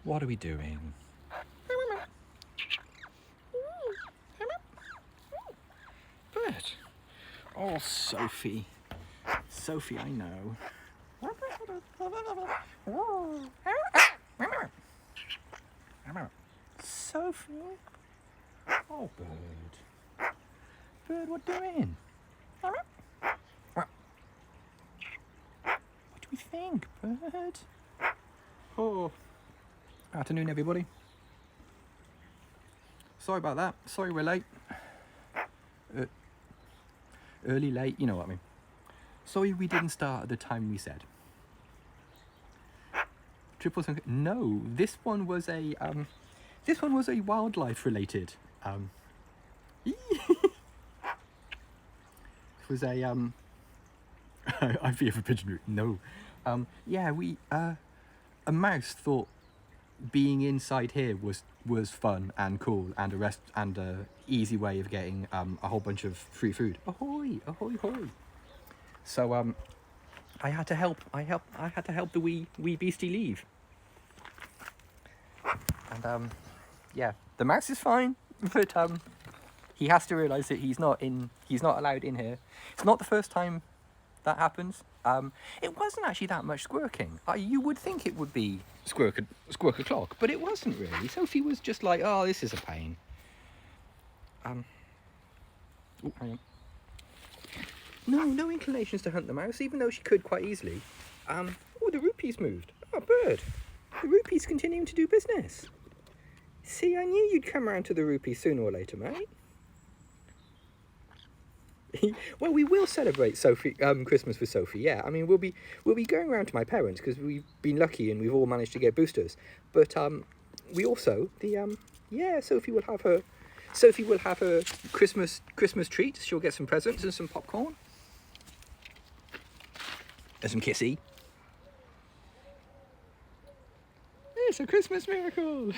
What are we doing? Bird. Oh, Sophie. Sophie, I know. Sophie. Oh, bird. Bird, what doing? What do we think, bird? Oh. Afternoon, everybody. Sorry about that. Sorry we're late. Early, late, you know what I mean. Sorry we didn't start at the time we said. No, this one was a wildlife related. It was a I fear for pigeon root. No, yeah, a mouse thought being inside here was fun and cool and a easy way of getting a whole bunch of free food. Ahoy, ahoy, ahoy! So I had to help the wee beastie leave. And yeah, the mouse is fine, but he has to realise that he's not allowed in here. It's not the first time that happens. It wasn't actually that much squirking. You would think it would be squirk o'clock, but it wasn't really. Sophie was just like, oh, this is a pain. Oh, hang on. No inclinations to hunt the mouse, even though she could quite easily. Oh, the rupees moved. Oh, bird. The rupees continuing to do business. See, I knew you'd come around to the rupees sooner or later, mate. Well, we will celebrate Sophie Christmas with Sophie. Yeah, I mean we'll be going around to my parents because we've been lucky and we've all managed to get boosters. But we also Sophie will have her Christmas treat. She'll get some presents and some popcorn and some kissy. It's a Christmas miracle.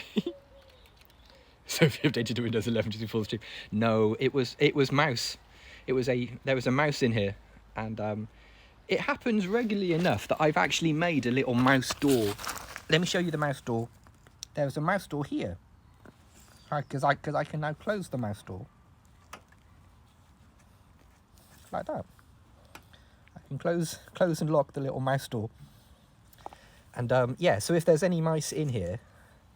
Sophie updated to Windows 11 to full stream. No, it was mouse. There was a mouse in here, and it happens regularly enough that I've actually made a little mouse door. Let me show you the mouse door. There's a mouse door here, because I can now close the mouse door like that. I can close and lock the little mouse door. And yeah, so if there's any mice in here,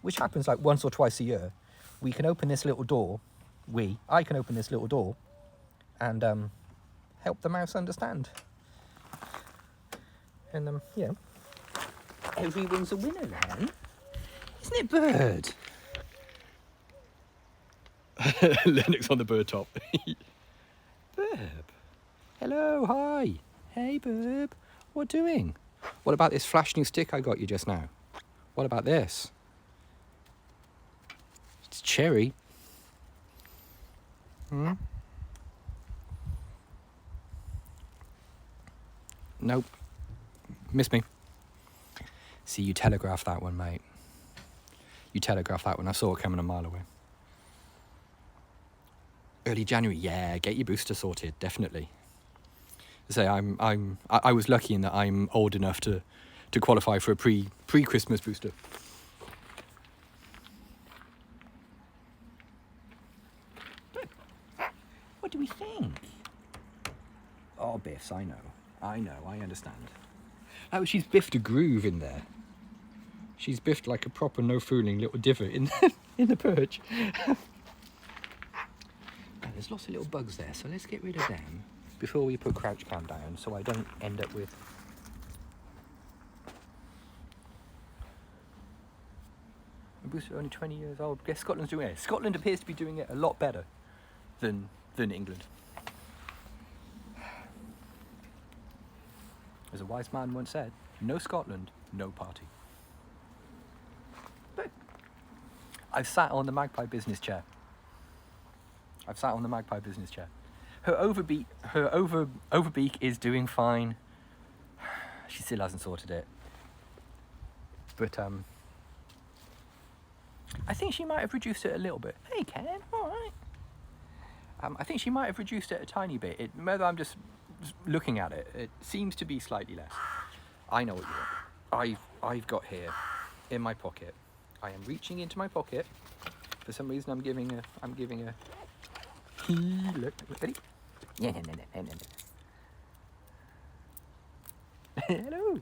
which happens like once or twice a year, we can open this little door. I can open this little door. And help the mouse understand. And yeah, everyone's a winner then, isn't it, bird? Lennox on the bird top. Burb. Hello, hi. Hey, Burb. What doing? What about this flash new stick I got you just now? What about this? It's cherry. Nope. Missed me. See, you telegraphed that one, mate. You telegraphed that one. I saw it coming a mile away. Early January, yeah. Get your booster sorted, definitely. Say, I was lucky in that I'm old enough to qualify for a pre-Christmas booster. What do we think? Oh, Biffs, I know, I understand. Oh, she's biffed a groove in there. She's biffed like a proper no-fooling little divot in the perch. Now, there's lots of little bugs there, so let's get rid of them before we put crouch cam down, so I don't end up with... A booster only 20 years old. Guess Scotland's doing it. Scotland appears to be doing it a lot better than England. As a wise man once said, no Scotland, no party. But I've sat on the magpie business chair. Her overbeak is doing fine. She still hasn't sorted it. But I think she might have reduced it a little bit. Hey, Ken, all right. I think she might have reduced it a tiny bit. Whether I'm just looking at it, it seems to be slightly less. I know what you want. I've got here in my pocket I am reaching into my pocket. For some reason, I'm giving a. Look, ready? Yeah, no. Hello.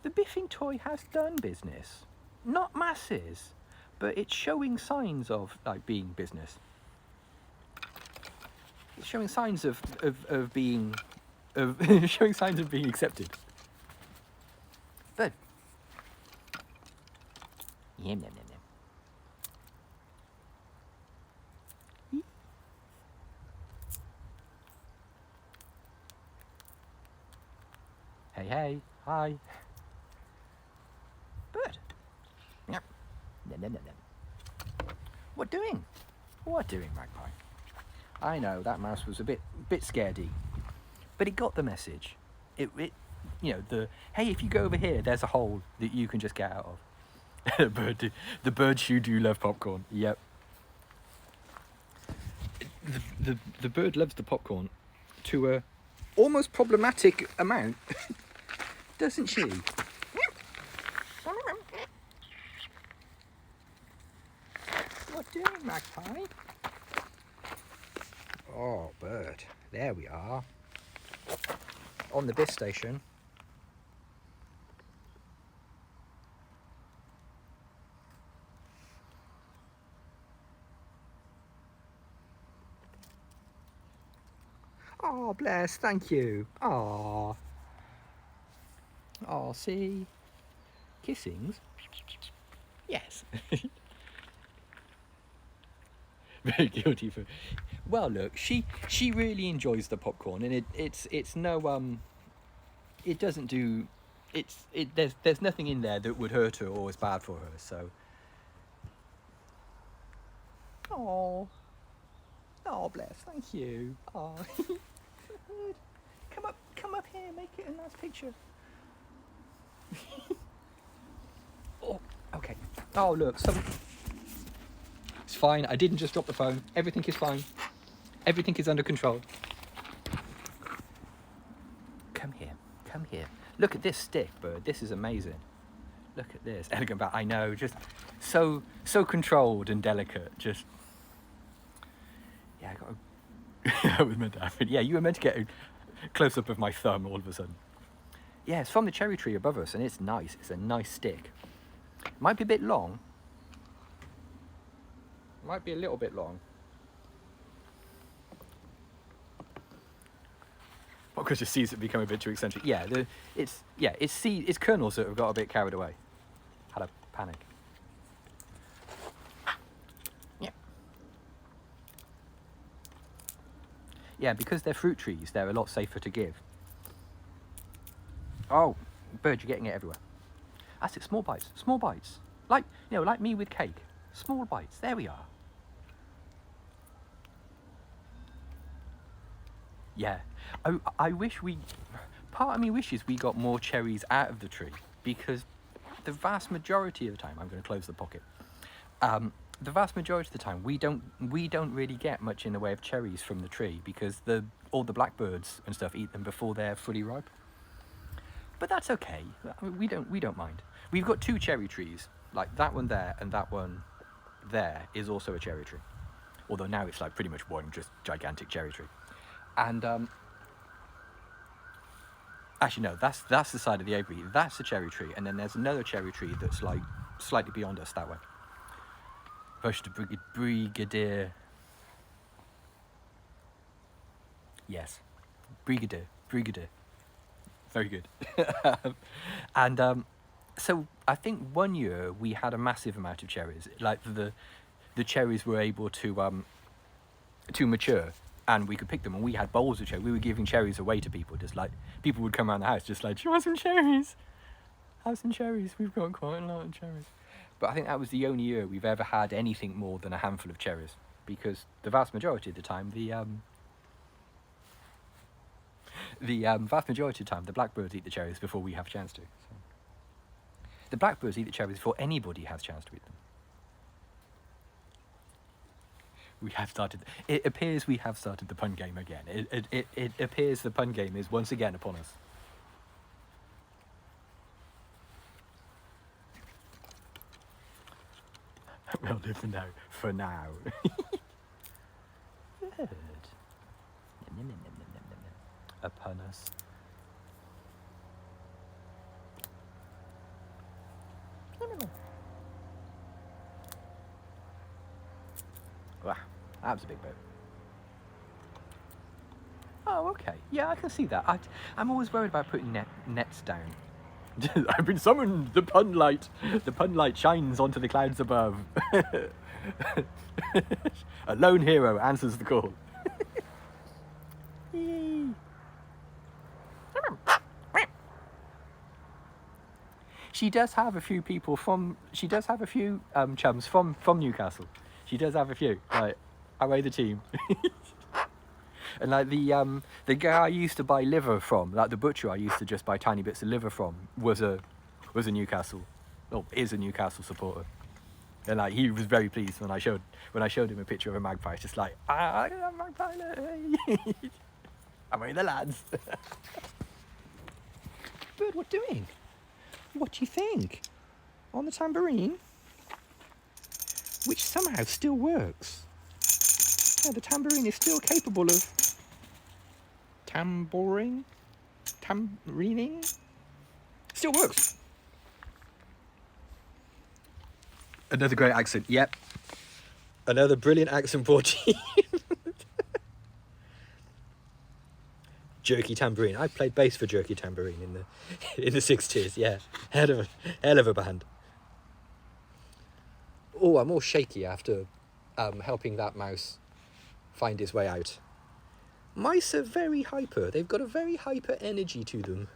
The biffing toy has done business. Not masses, but it's showing signs of like being business. It's showing signs of being showing signs of being accepted. But yeah, no. Hey, hi. Bird. Yep. No. What doing? What doing, Magpie? I know that mouse was a bit scaredy, but it got the message. It you know, hey, if you go over here, there's a hole that you can just get out of. The birds you do love popcorn. Yep. The bird loves the popcorn to a almost problematic amount, doesn't she? What doing, Magpie? Oh, bird. There we are. On the biff station. Oh, bless, thank you. Oh. Oh, see? Kissings? Yes. Very guilty for... Well, look, she really enjoys the popcorn, and it's no it doesn't do... there's nothing in there that would hurt her or is bad for her, so... Oh. Oh, bless, thank you. Oh. Come up here, make it a nice picture. Oh, okay. Oh, look, it's fine. I didn't just drop the phone. Everything is fine. Everything is under control. Come here. Look at this stick, bird. This is amazing. Look at this. Elegant bat. I know, just so controlled and delicate. Just, yeah, I got. That was meant to happen. Yeah, you were meant to get a close up of my thumb all of a sudden. Yeah, it's from the cherry tree above us, and it's nice. It's a nice stick. Might be a bit long. Might be a little bit long. Well, because your seeds have become a bit too eccentric. Yeah, it's kernels that have got a bit carried away. Had a panic. Yeah. Yeah, because they're fruit trees, they're a lot safer to give. Oh, bird, you're getting it everywhere. That's it, small bites. Small bites. Like, you know, like me with cake. Small bites. There we are. Yeah. I wish part of me wishes we got more cherries out of the tree, because the vast majority of the time, I'm going to close the pocket. The vast majority of the time, we don't really get much in the way of cherries from the tree, because all the blackbirds and stuff eat them before they're fully ripe. But that's okay. We don't mind. We've got 2 cherry trees, like that one there and that one there is also a cherry tree. Although now it's like pretty much one just gigantic cherry tree. And actually no, that's the side of the apiary. That's the cherry tree, and then there's another cherry tree that's like slightly beyond us that way. Bush de Brigadier. Yes, Brigadier. Very good. And so I think one year we had a massive amount of cherries. Like the cherries were able to mature, and we could pick them, and we had bowls of cherries. We were giving cherries away to people, just like people would come around the house, just like, "Do you want some cherries? Have some cherries. We've got quite a lot of cherries." But I think that was the only year we've ever had anything more than a handful of cherries, because the vast majority of the time the blackbirds eat the cherries before we have a chance to. So. The blackbirds eat the cherries before anybody has a chance to eat them. We have started. It appears we have started the pun game again. It appears the pun game is once again upon us. We'll live for now. For now. Good. Upon us. Wow, that was a big boat. Oh, okay. Yeah, I can see that. I'm always worried about putting nets down. I've been summoned. The pun light. The pun light shines onto the clouds above. A lone hero answers the call. Yay. She does have a few people from. She does have a few chums from Newcastle. She does have a few. Like, away the team. And like the guy I used to buy liver from, like the butcher I used to just buy tiny bits of liver from, was a Newcastle, or is a Newcastle supporter. And like he was very pleased when I showed him a picture of a magpie. It's just like, I got a magpie. I'm with the lads. Bird, what doing? What do you think? On the tambourine, which somehow still works. Yeah, the tambourine is still capable of tambouring, still works. Another great accent. Yep. Another brilliant accent Portuguese. Jerky Tambourine. I played bass for Jerky Tambourine in the 60s. Yeah, hell of a band. Oh, I'm all shaky after helping that mouse find his way out. Mice are very hyper. They've got a very hyper energy to them.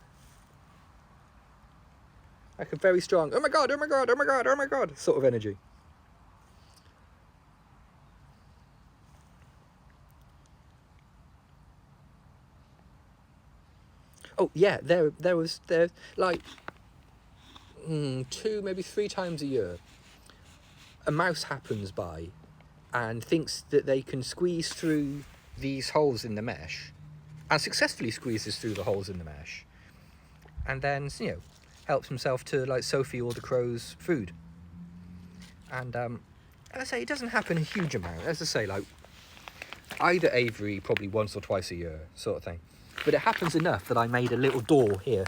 Like a very strong, oh my god, oh my god, oh my god, oh my god, sort of energy. Oh yeah, there like 2, maybe 3 times a year, a mouse happens by and thinks that they can squeeze through these holes in the mesh, and successfully squeezes through the holes in the mesh, and then, you know, helps himself to like Sophie or the crow's food. And as I say, it doesn't happen a huge amount. As I say, like either Avery probably once or twice a year, sort of thing. But it happens enough that I made a little door here.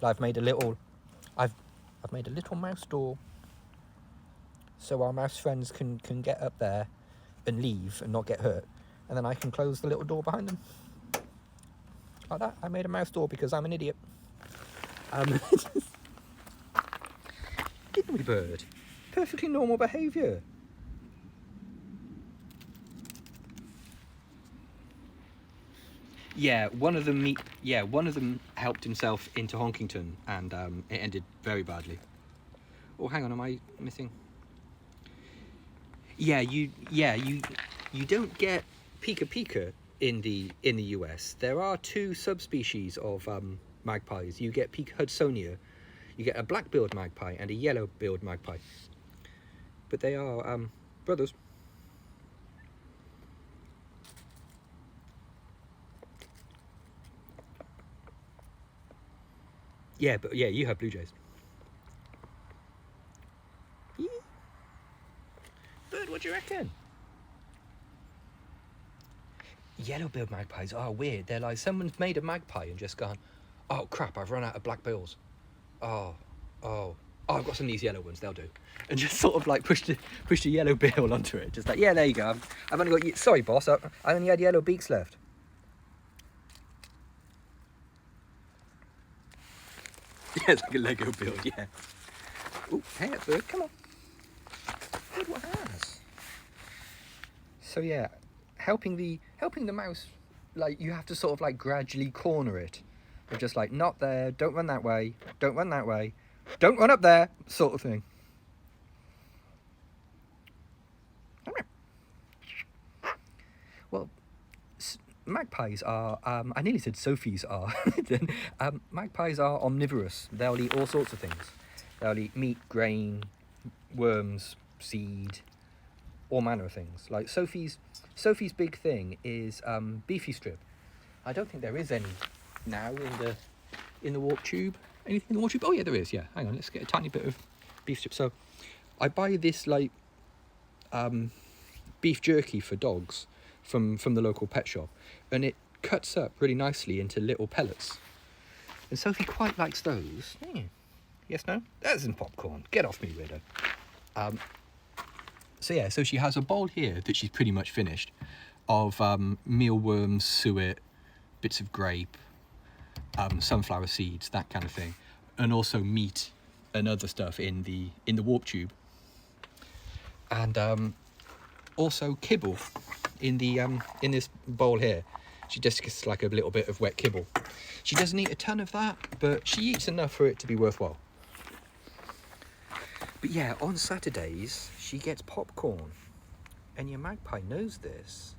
I've made a little mouse door, so our mouse friends can get up there and leave and not get hurt, and then I can close the little door behind them. Like that. I made a mouse door because I'm an idiot. Didn't we, bird? Perfectly normal behaviour. Yeah, one of them helped himself into Honkington, and it ended very badly. Oh, hang on, am I missing? Yeah, you don't get Pika Pika in the US. There are 2 subspecies of magpies. You get Pika Hudsonia. You get a black-billed magpie and a yellow-billed magpie. But they are brothers. Yeah, but yeah, you have blue jays. Yeah. Bird, what do you reckon? Yellow-billed magpies are weird. They're like someone's made a magpie and just gone, oh crap, I've run out of black bills. Oh, I've got some of these yellow ones, they'll do. And just sort of like pushed a yellow bill onto it. Just like, yeah, there you go. I've only got, sorry boss, I only had yellow beaks left. Yeah, it's like a Lego build, yeah. Oh, hang on, bird, come on. Bird, what has? So yeah, helping the mouse, like you have to sort of like gradually corner it. They're just like, not there, don't run that way, don't run that way, don't run up there, sort of thing. Well, magpies are, I nearly said Sophies are, magpies are omnivorous. They'll eat all sorts of things. They'll eat meat, grain, worms, seed, all manner of things. Like Sophie's big thing is beefy strip. I don't think there is any now in the warp tube. Anything in the warp tube? Oh yeah, there is. Yeah, hang on, let's get a tiny bit of beef strip. So I buy this like beef jerky for dogs from the local pet shop, and it cuts up really nicely into little pellets. And Sophie quite likes those. Yes, no? That isn't popcorn. Get off me, weirdo. So she has a bowl here that she's pretty much finished of mealworms, suet, bits of grape, sunflower seeds, that kind of thing, and also meat and other stuff in the warp tube, and also kibble in this bowl here. She just gets like a little bit of wet kibble. She doesn't eat a ton of that, but she eats enough for it to be worthwhile. But yeah, on Saturdays she gets popcorn, and your magpie knows this.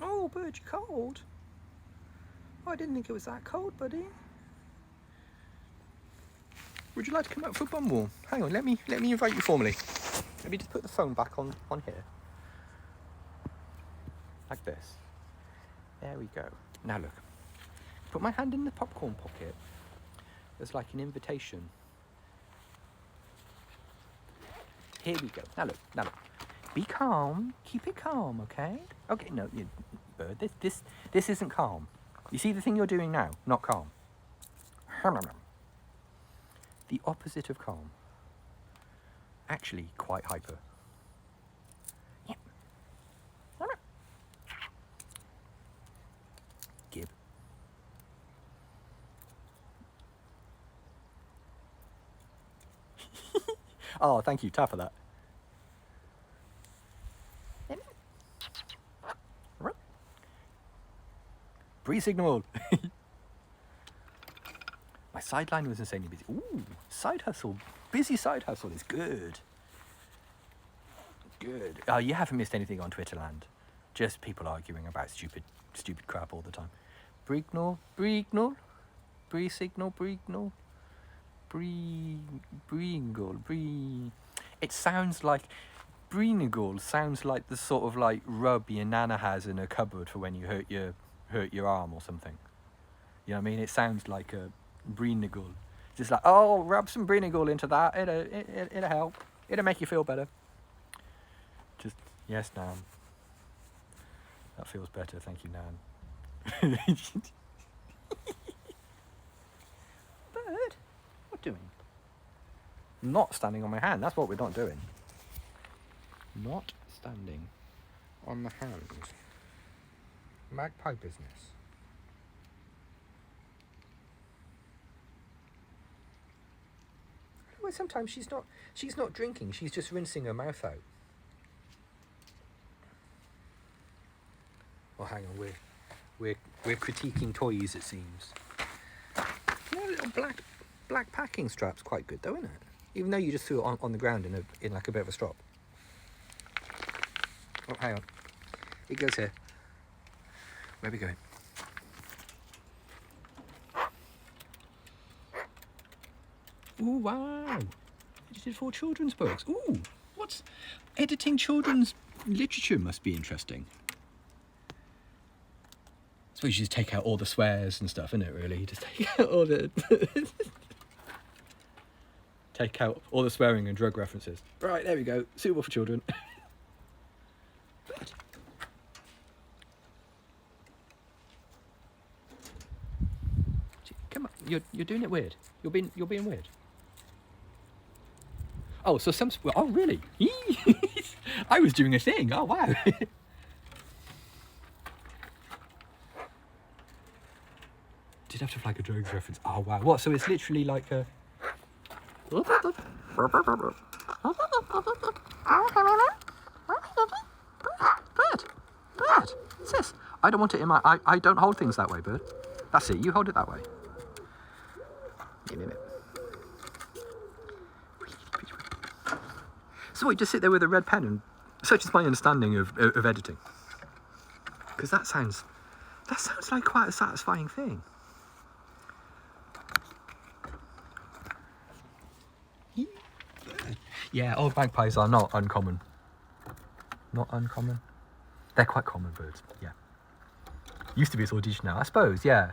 Oh, bird, you cold? Oh, I didn't think it was that cold, buddy. Would you like to come out for a bum warm? Hang on, let me invite you formally. Let me just put the phone back on here. Like this. There we go. Now look. Put my hand in the popcorn pocket. There's like an invitation. Here we go. Now look. Be calm. Keep it calm, okay? Okay, no, bird. This isn't calm. You see the thing you're doing now? Not calm. The opposite of calm. Actually, quite hyper. Yeah. Gib. Oh, thank you. Tap for that. Bree signal. My sideline was insanely busy. Ooh, side hustle. Busy side hustle is good. Good. Oh, you haven't missed anything on Twitterland. Just people arguing about stupid crap all the time. Breecast, Breecast, Bree signal, Breecast, Breengle. It sounds like Breengle sounds like the sort of like rub your nana has in a cupboard for when you hurt your arm or something. You know what I mean? It sounds like a Breengle. Just like, oh, rub some Breengle into that. It'll help. It'll make you feel better. Just, yes, Nan. That feels better. Thank you, Nan. Bird, what doing? Not standing on my hand. That's what we're not doing. Not standing on the hand. Magpie business. Well, sometimes she's not drinking. She's just rinsing her mouth out. Oh, hang on, we're critiquing toys, it seems. You know, little black packing strap's quite good though, isn't it? Even though you just threw it on the ground in like a bit of a strop. Oh, hang on. It goes here. Where are we going? Ooh, wow. Edited for children's books. Ooh, what's editing children's literature must be interesting. I suppose you just take out all the swears and stuff, isn't it, really? You just take out all the... take out all the swearing and drug references. Right, there we go. Suitable for children. Come on, you're doing it weird. You're being weird. Oh, so some... Oh, really? I was doing a thing. Oh, wow. Did have to flag a drugs reference. Oh, wow. What? So it's literally like a... Bird. What's this? I don't want it in my... I don't hold things that way, Bird. That's it. You hold it that way. So what, you just sit there with a red pen and... Such is my understanding of editing. Because that sounds like quite a satisfying thing. Yeah, old magpies are not uncommon. Not uncommon? They're quite common birds, yeah. Used to be a sort of dish now, I suppose, yeah.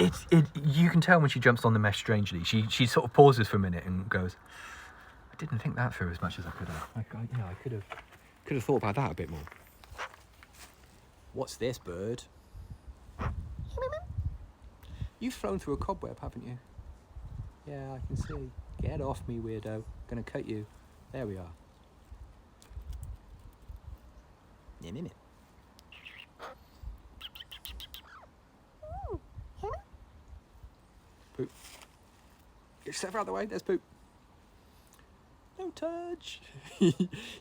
You can tell when she jumps on the mesh strangely. She sort of pauses for a minute and goes, I didn't think that through as much as I could have. I could have thought about that a bit more. What's this, bird? You've flown through a cobweb, haven't you? Yeah, I can see. Get off me, weirdo. Gonna cut you. There we are. Poop. Get yourself out of the way. There's poop. No touch.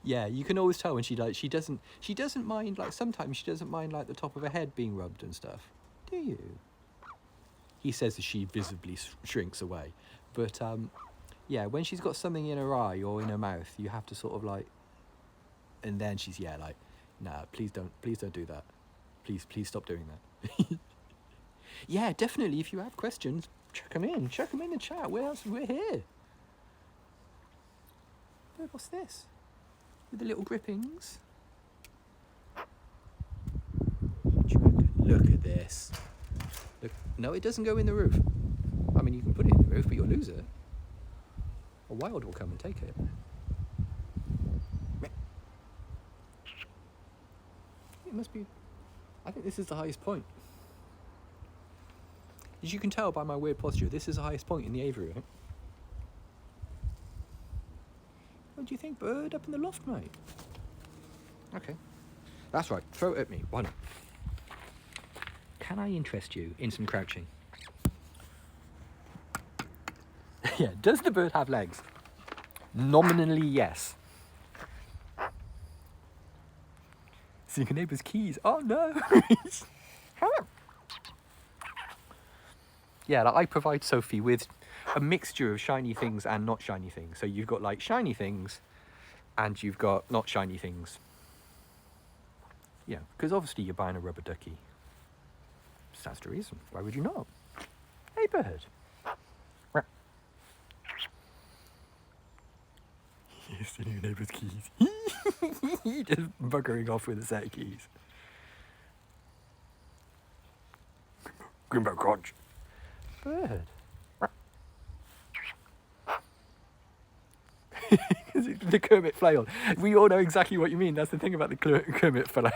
Yeah, you can always tell when she doesn't mind, like sometimes she doesn't mind like the top of her head being rubbed and stuff. Do you? He says as she visibly shrinks away. But yeah, when she's got something in her eye or in her mouth, you have to sort of like, and then she's like, nah, please don't do that. Please stop doing that. Yeah, definitely. If you have questions, chuck them in the chat. We're here. But what's this? With the little grippings. Look at this. Look, no, it doesn't go in the roof. I mean, you can put it in the roof, but you'll lose it. A wild will come and take it. It must be... I think this is the highest point. As you can tell by my weird posture, this is the highest point in the aviary, right? What do you think, bird? Up in the loft, mate? Okay. That's right. Throw it at me. Why not? Can I interest you in some crouching? Yeah. Does the bird have legs? Nominally, yes. See your neighbour's keys. Oh, no. Yeah, like I provide Sophie with a mixture of shiny things and not shiny things. So you've got like shiny things and you've got not shiny things. Yeah, because obviously you're buying a rubber ducky. So that's the reason. Why would you not? Hey, bird. He's stealing your neighbour's keys. Just buggering off with a set of keys. Grimbo Crunch. Bird. The Kermit flail. We all know exactly what you mean. That's the thing about the Kermit flail.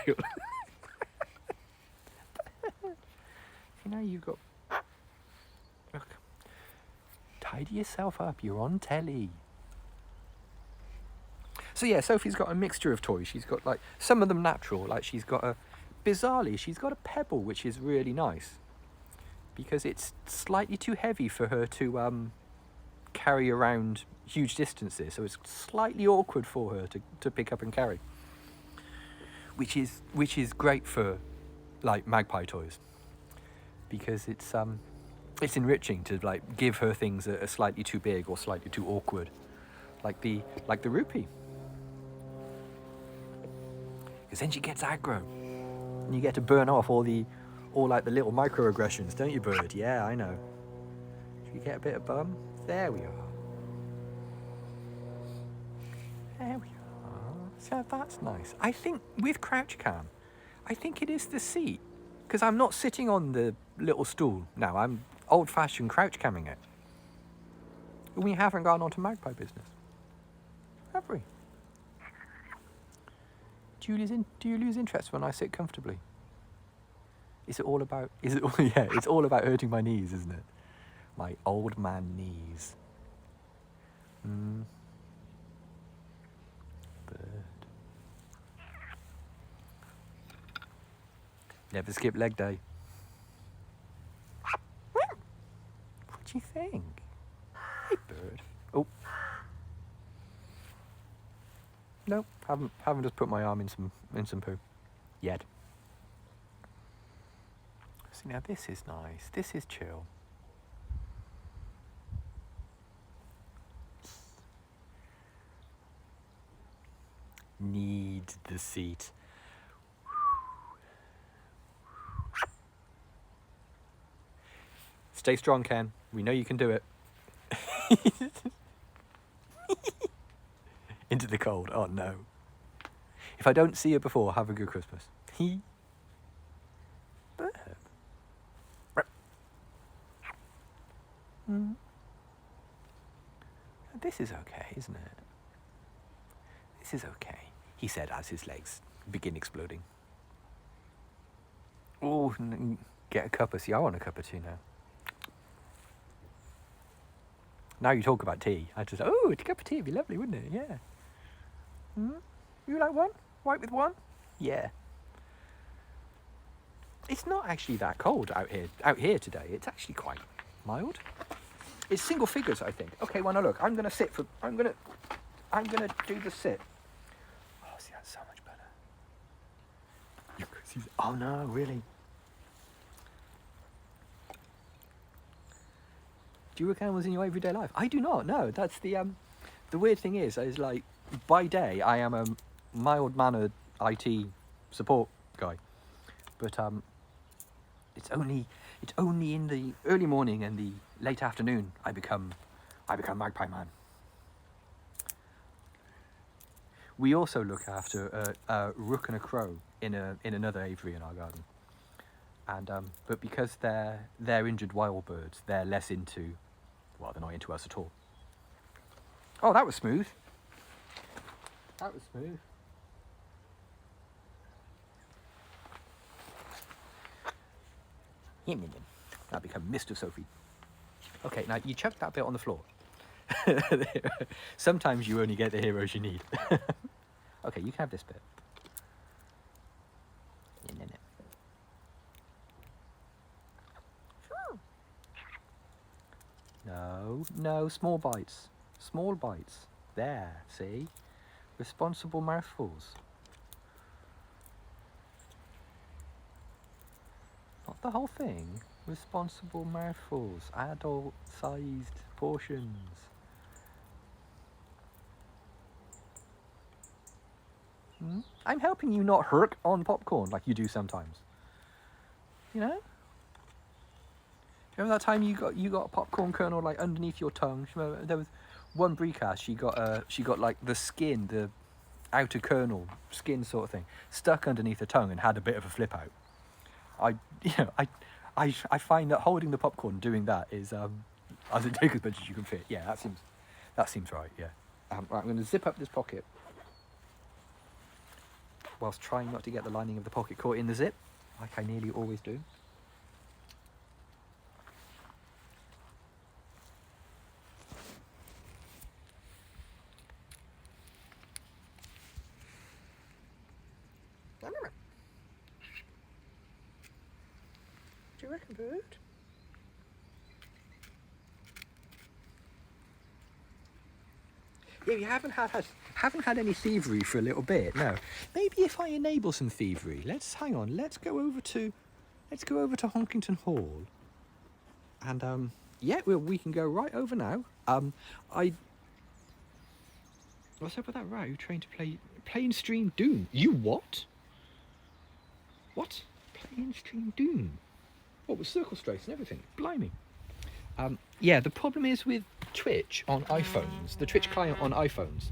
You know, you've got... Look. Tidy yourself up. You're on telly. So yeah, Sophie's got a mixture of toys. She's got like some of them natural. Like she's got bizarrely, she's got a pebble, which is really nice. Because it's slightly too heavy for her to carry around huge distances, so it's slightly awkward for her to pick up and carry. Which is great for like magpie toys, because it's enriching to like give her things that are slightly too big or slightly too awkward, like the rupee. Because then she gets aggro, and you get to burn off all like the little microaggressions, don't you, bird? Yeah, I know. Should we get a bit of bum? There we are. There we are. So that's nice. I think with crouch cam, I think it is the seat, because I'm not sitting on the little stool now. I'm old-fashioned crouch camming it. We haven't gone on to magpie business, have we? Do you lose interest when I sit comfortably? Is it all about? Yeah, it's all about hurting my knees, isn't it? My old man knees. Bird. Never skip leg day. What do you think? Hey, bird. Oh. No, haven't just put my arm in some poo yet. See, now this is nice. This is chill. Need the seat. Stay strong, Ken. We know you can do it. Into the cold. Oh no. If I don't see you before, have a good Christmas. Burp. This is okay, isn't it? This is okay, he said as his legs begin exploding. Oh, get a cuppa. See, I want a cuppa too now. Now you talk about tea, I just, oh, a cup of tea would be lovely, wouldn't it? Yeah. You like one? White with one? Yeah. It's not actually that cold out here today. It's actually quite mild. It's single figures, I think. Okay, well, now look, I'm gonna do the sit. Oh, see, that's so much better. Oh no, really? Do you work animals in your everyday life? I do not. No, that's the weird thing is like by day I am a mild-mannered IT support guy, but it's only in the early morning and the late afternoon I become Magpie Man. We also look after a rook and a crow in another aviary in our garden, and but because they're injured wild birds, they're less into. Well, they're not into us at all. Oh, that was smooth. That was smooth. Now become Mr. Sophie. Okay, now you chuck that bit on the floor. Sometimes you only get the heroes you need. Okay, you can have this bit. No, small bites. Small bites. There, see? Responsible mouthfuls. Not the whole thing. Responsible mouthfuls. Adult-sized portions. I'm helping you not hurt on popcorn like you do sometimes. You know? Remember that time you got a popcorn kernel like underneath your tongue? Remember, there was one Breecast. She got like the skin, the outer kernel skin sort of thing, stuck underneath her tongue and had a bit of a flip out. I find that holding the popcorn, doing that is I think take as much as you can fit. Yeah, that seems right. Yeah. Right, I'm going to zip up this pocket whilst trying not to get the lining of the pocket caught in the zip, like I nearly always do. Do you reckon, bird? Yeah, you haven't had any thievery for a little bit. No, maybe if I enable some thievery, let's go over to Honkington Hall, and yeah, we can go right over now. What's up with that row? Trying to play and stream Doom? You what? What? Play and stream Doom? What, with circle strafes and everything? Blimey. Yeah, the problem is with Twitch on iPhones, the Twitch client on iPhones,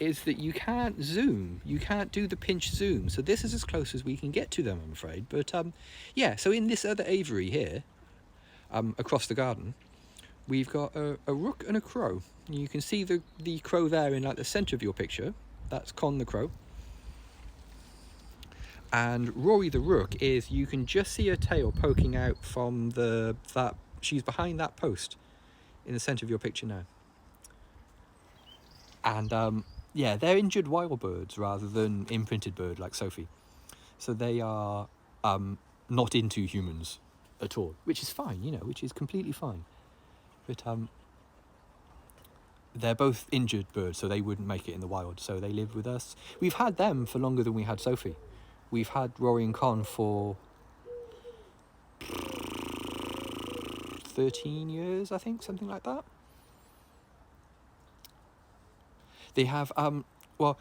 is that you can't zoom. You can't do the pinch zoom. So this is as close as we can get to them, I'm afraid. But yeah, so in this other aviary here, across the garden, we've got a rook and a crow. You can see the crow there in like the centre of your picture. That's Con the crow. And Rory the rook is, you can just see her tail poking out from she's behind that post in the centre of your picture now. And yeah, they're injured wild birds rather than imprinted bird like Sophie. So they are not into humans at all, which is fine, which is completely fine. But they're both injured birds, so they wouldn't make it in the wild. So they live with us. We've had them for longer than we had Sophie. We've had Rory and Con for 13 years, I think, something like that. They have, well,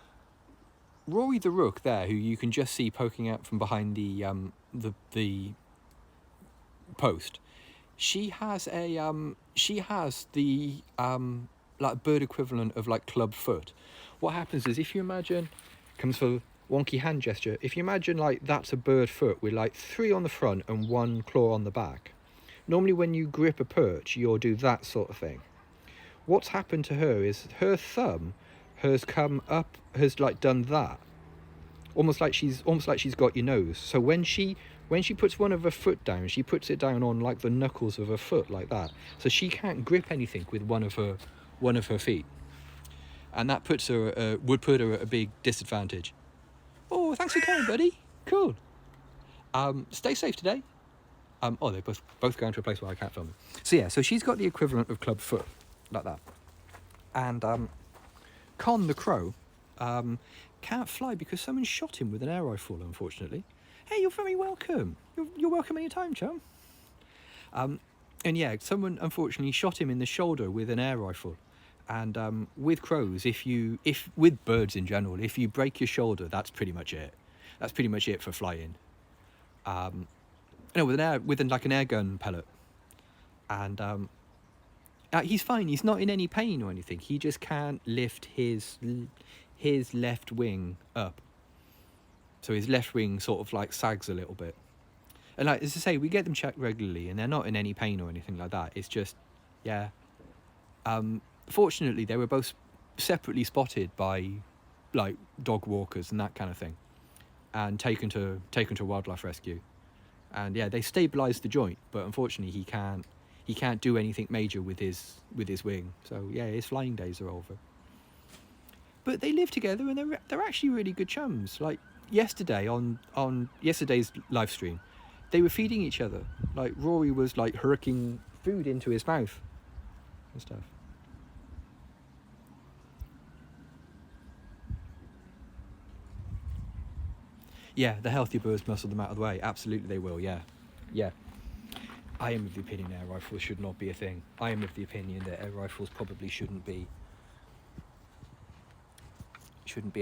Rory the rook there, who you can just see poking out from behind the post. She has the like bird equivalent of like club foot. What happens is, if you imagine, comes for wonky hand gesture, if you imagine like that's a bird foot with like 3 on the front and 1 claw on the back. Normally when you grip a perch, you'll do that sort of thing. What's happened to her is her thumb has come up, has like done that, almost like she's got your nose. So when she puts one of her foot down, she puts it down on like the knuckles of her foot like that, so she can't grip anything with one of her feet, and that would put her at a big disadvantage. Oh, thanks for coming, buddy. Cool. Stay safe today. Oh, they're both going to a place where I can't film them. So yeah, so she's got the equivalent of club foot, like that. And Con the crow can't fly because someone shot him with an air rifle, unfortunately. Hey, you're very welcome. You're welcome anytime, chum. And yeah, someone unfortunately shot him in the shoulder with an air rifle. And with crows, if with birds in general, if you break your shoulder, that's pretty much it. That's pretty much it for flying. No, with an air gun pellet. And he's fine. He's not in any pain or anything. He just can't lift his left wing up. So his left wing sort of like sags a little bit. And like as I say, we get them checked regularly, and they're not in any pain or anything like that. It's just, yeah. Fortunately, they were both separately spotted by like dog walkers and that kind of thing, and taken to wildlife rescue. And yeah, they stabilised the joint, but unfortunately he can't do anything major with his wing. So yeah, his flying days are over. But they live together, and they're actually really good chums. Like yesterday on yesterday's live stream, they were feeding each other. Like Rory was like hurricking food into his mouth and stuff. Yeah, the healthier birds muscle them out of the way. Absolutely they will, yeah. Yeah. I am of the opinion air rifles should not be a thing. I am of the opinion that air rifles probably shouldn't be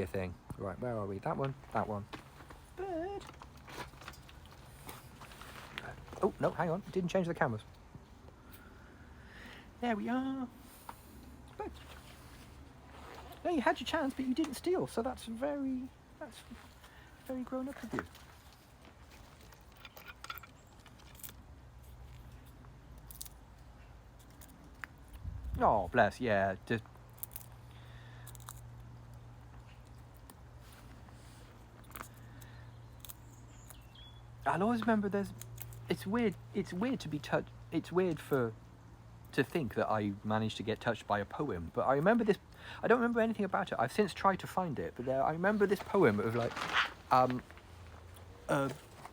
a thing. Right, where are we? That one. Bird. Oh, no, hang on. Didn't change the cameras. There we are. Bird. No, you had your chance, but you didn't steal, so that's very grown up of you. Oh, bless, yeah. Just I'll always remember it's weird to be touched. It's weird to think that I managed to get touched by a poem, but I remember this. I don't remember anything about it. I've since tried to find it, but I remember this poem of like a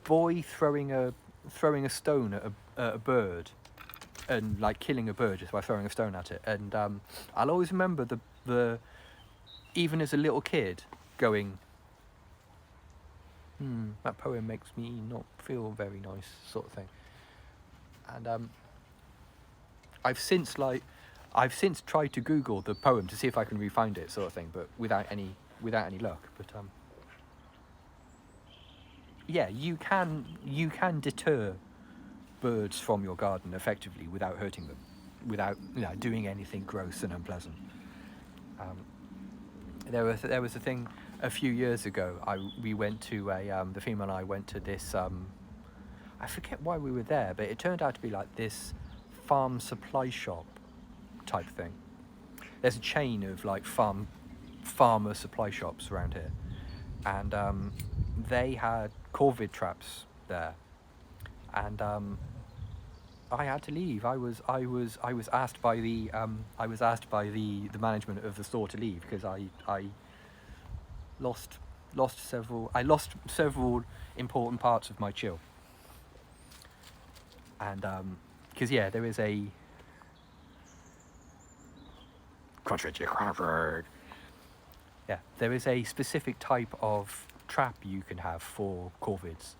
boy throwing a stone at a bird, and like killing a bird just by throwing a stone at it. And I'll always remember the even as a little kid going, that poem makes me not feel very nice, sort of thing. And I've since tried to Google the poem to see if I can re-find it, sort of thing, but without any luck. But yeah, you can deter birds from your garden effectively without hurting them, without doing anything gross and unpleasant. There was a thing a few years ago. We went to the female and I went to this. I forget why we were there, but it turned out to be like this farm supply shop type thing. There's a chain of like farmer supply shops around here, and they had corvid traps there, and I had to leave. I was asked by the management of the store to leave because I lost several important parts of my chill. And because yeah, there is a yeah, there is a specific type of trap you can have for corvids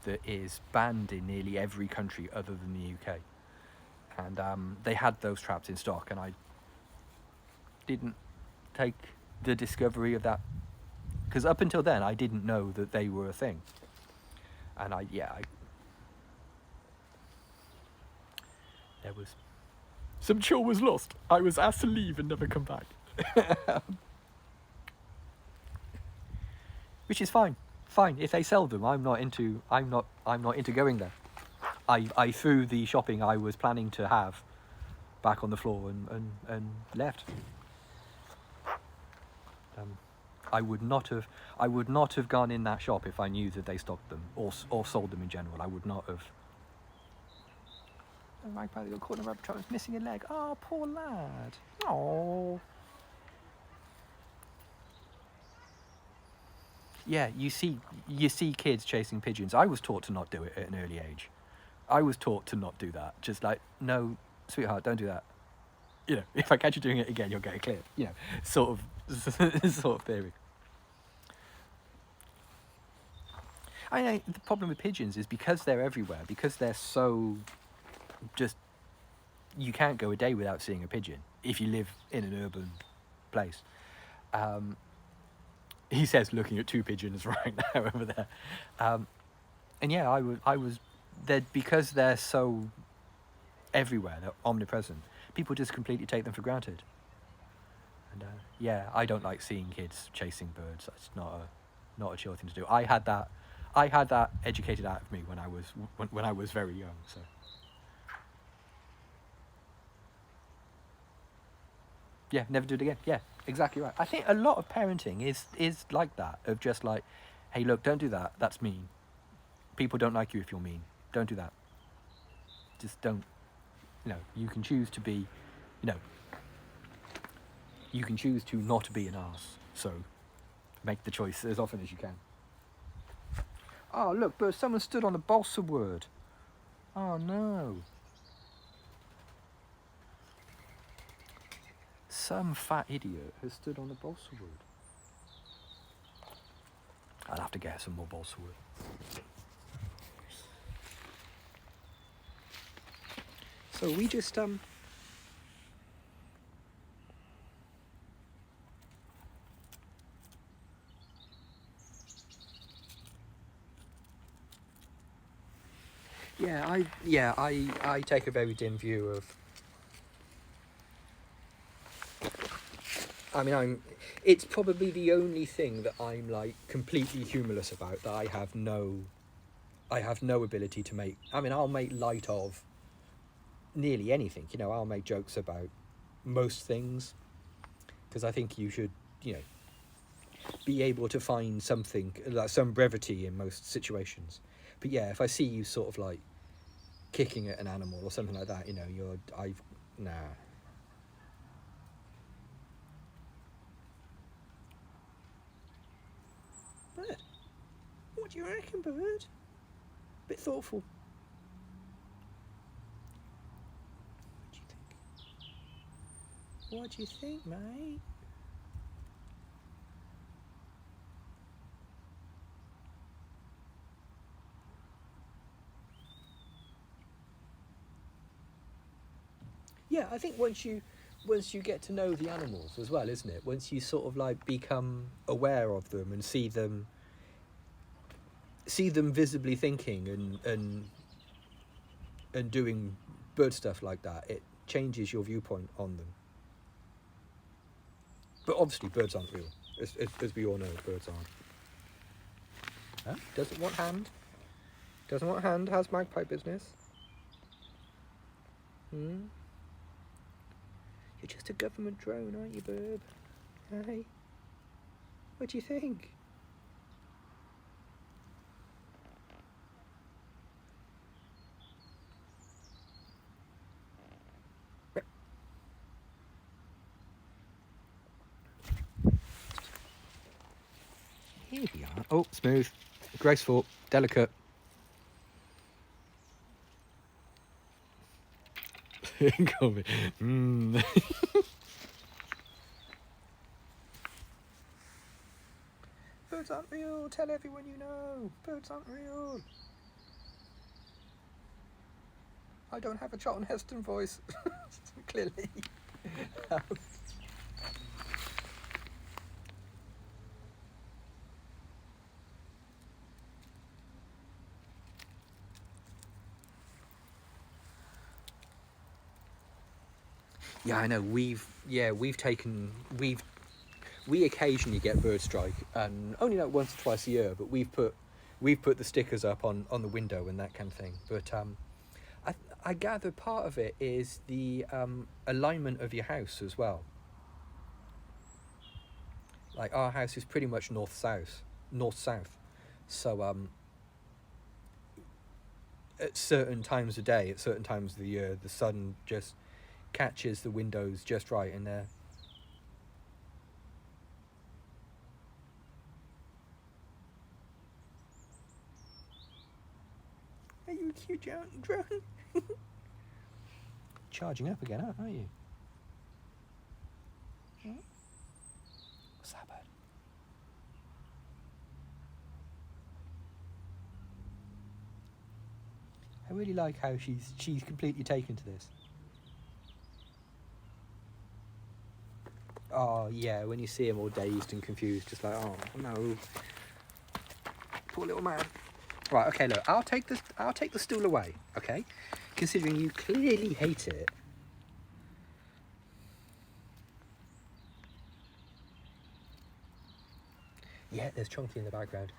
that is banned in nearly every country other than the UK. And they had those traps in stock, and I didn't take the discovery of that, because up until then I didn't know that they were a thing. And there was some chill was lost. I was asked to leave and never come back. Which is fine. If they sell them, I'm not into going there. I threw the shopping I was planning to have back on the floor and left. I would not have gone in that shop if I knew that they stocked them or sold them in general. I would not have. The magpie that got caught in a rubber trap was missing a leg. Oh, poor lad. Oh. Yeah, you see kids chasing pigeons. I was taught to not do it at an early age. I was taught to not do that. Just like, no, sweetheart, don't do that. You know, if I catch you doing it again, you'll get a clip. You know, sort of theory. I know the problem with pigeons is because they're everywhere, because they're so just, you can't go a day without seeing a pigeon if you live in an urban place. He says, looking at 2 pigeons right now over there. And yeah, I was, because they're so everywhere, they're omnipresent, people just completely take them for granted. And yeah, I don't like seeing kids chasing birds. That's not a chill thing to do. I had that educated out of me when I was very young. So yeah, never do it again. Yeah, exactly right. I think a lot of parenting is like that, of just like, hey, look, don't do that. That's mean. People don't like you if you're mean. Don't do that. Just don't. You know, you can choose to be, you can choose to not be an arse. So make the choice as often as you can. Oh, look, but someone stood on the balsa wood. Oh, no. Some fat idiot has stood on the balsa wood. I'll have to get some more balsa wood. So we just, I take a very dim view of. I mean, it's probably the only thing that I'm like completely humorless about, that I have no ability to make. I mean, I'll make light of nearly anything, I'll make jokes about most things, because I think you should, be able to find something, like some brevity in most situations. But yeah, if I see you sort of like kicking at an animal or something like that, nah. Bird, what do you reckon, bird? Bit thoughtful. What do you think, mate? Yeah, I think once you get to know the animals as well, isn't it? Once you sort of like become aware of them and see them visibly thinking and doing bird stuff like that, it changes your viewpoint on them. But obviously birds aren't real. As we all know, birds aren't. Huh? Doesn't want hand, has magpie business. You're just a government drone, aren't you, Burb? Hey? What do you think? Here we are. Oh, smooth, graceful, delicate. Birds aren't real. Tell everyone you know. Birds aren't real. I don't have a Charlton Heston voice, clearly. Yeah, I know. We occasionally get bird strike, and only like once or twice a year. But we've put the stickers up on the window and that kind of thing. But I gather part of it is the alignment of your house as well. Like our house is pretty much north-south. So at certain times of day, at certain times of the year, the sun just catches the windows just right in there. Are you a cute drone? Charging up again, aren't you? What's that, bud? I really like how she's completely taken to this. Oh yeah, when you see him all dazed and confused, just like, oh no, poor little man. Right, okay, look, I'll take the stool away, okay? Considering you clearly hate it. Yeah, there's Chunky in the background.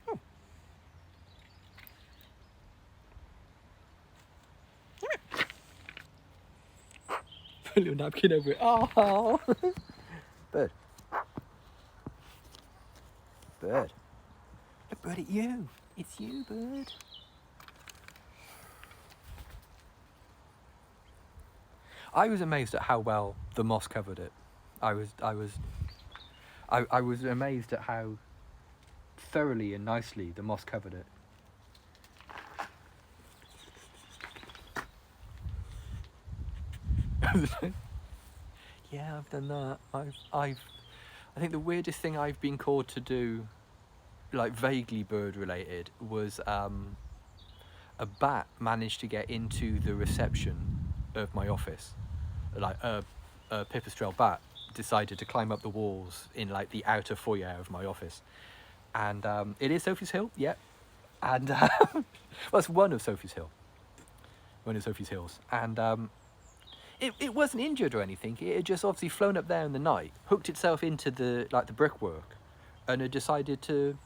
Oh. Put a little napkin over it. Oh, bird. Bird. Look, bird, at you. It's you, bird. I was amazed at how well the moss covered it. I was amazed at how thoroughly and nicely the moss covered it. Yeah, I've done that. I think the weirdest thing I've been called to do, like vaguely bird related, was a bat managed to get into the reception of my office. Like a pipistrelle bat decided to climb up the walls in like the outer foyer of my office, and it is Sophie's Hill, yep. And well, it's one of Sophie's Hills, and it wasn't injured or anything. It had just obviously flown up there in the night, hooked itself into the brickwork, and had decided to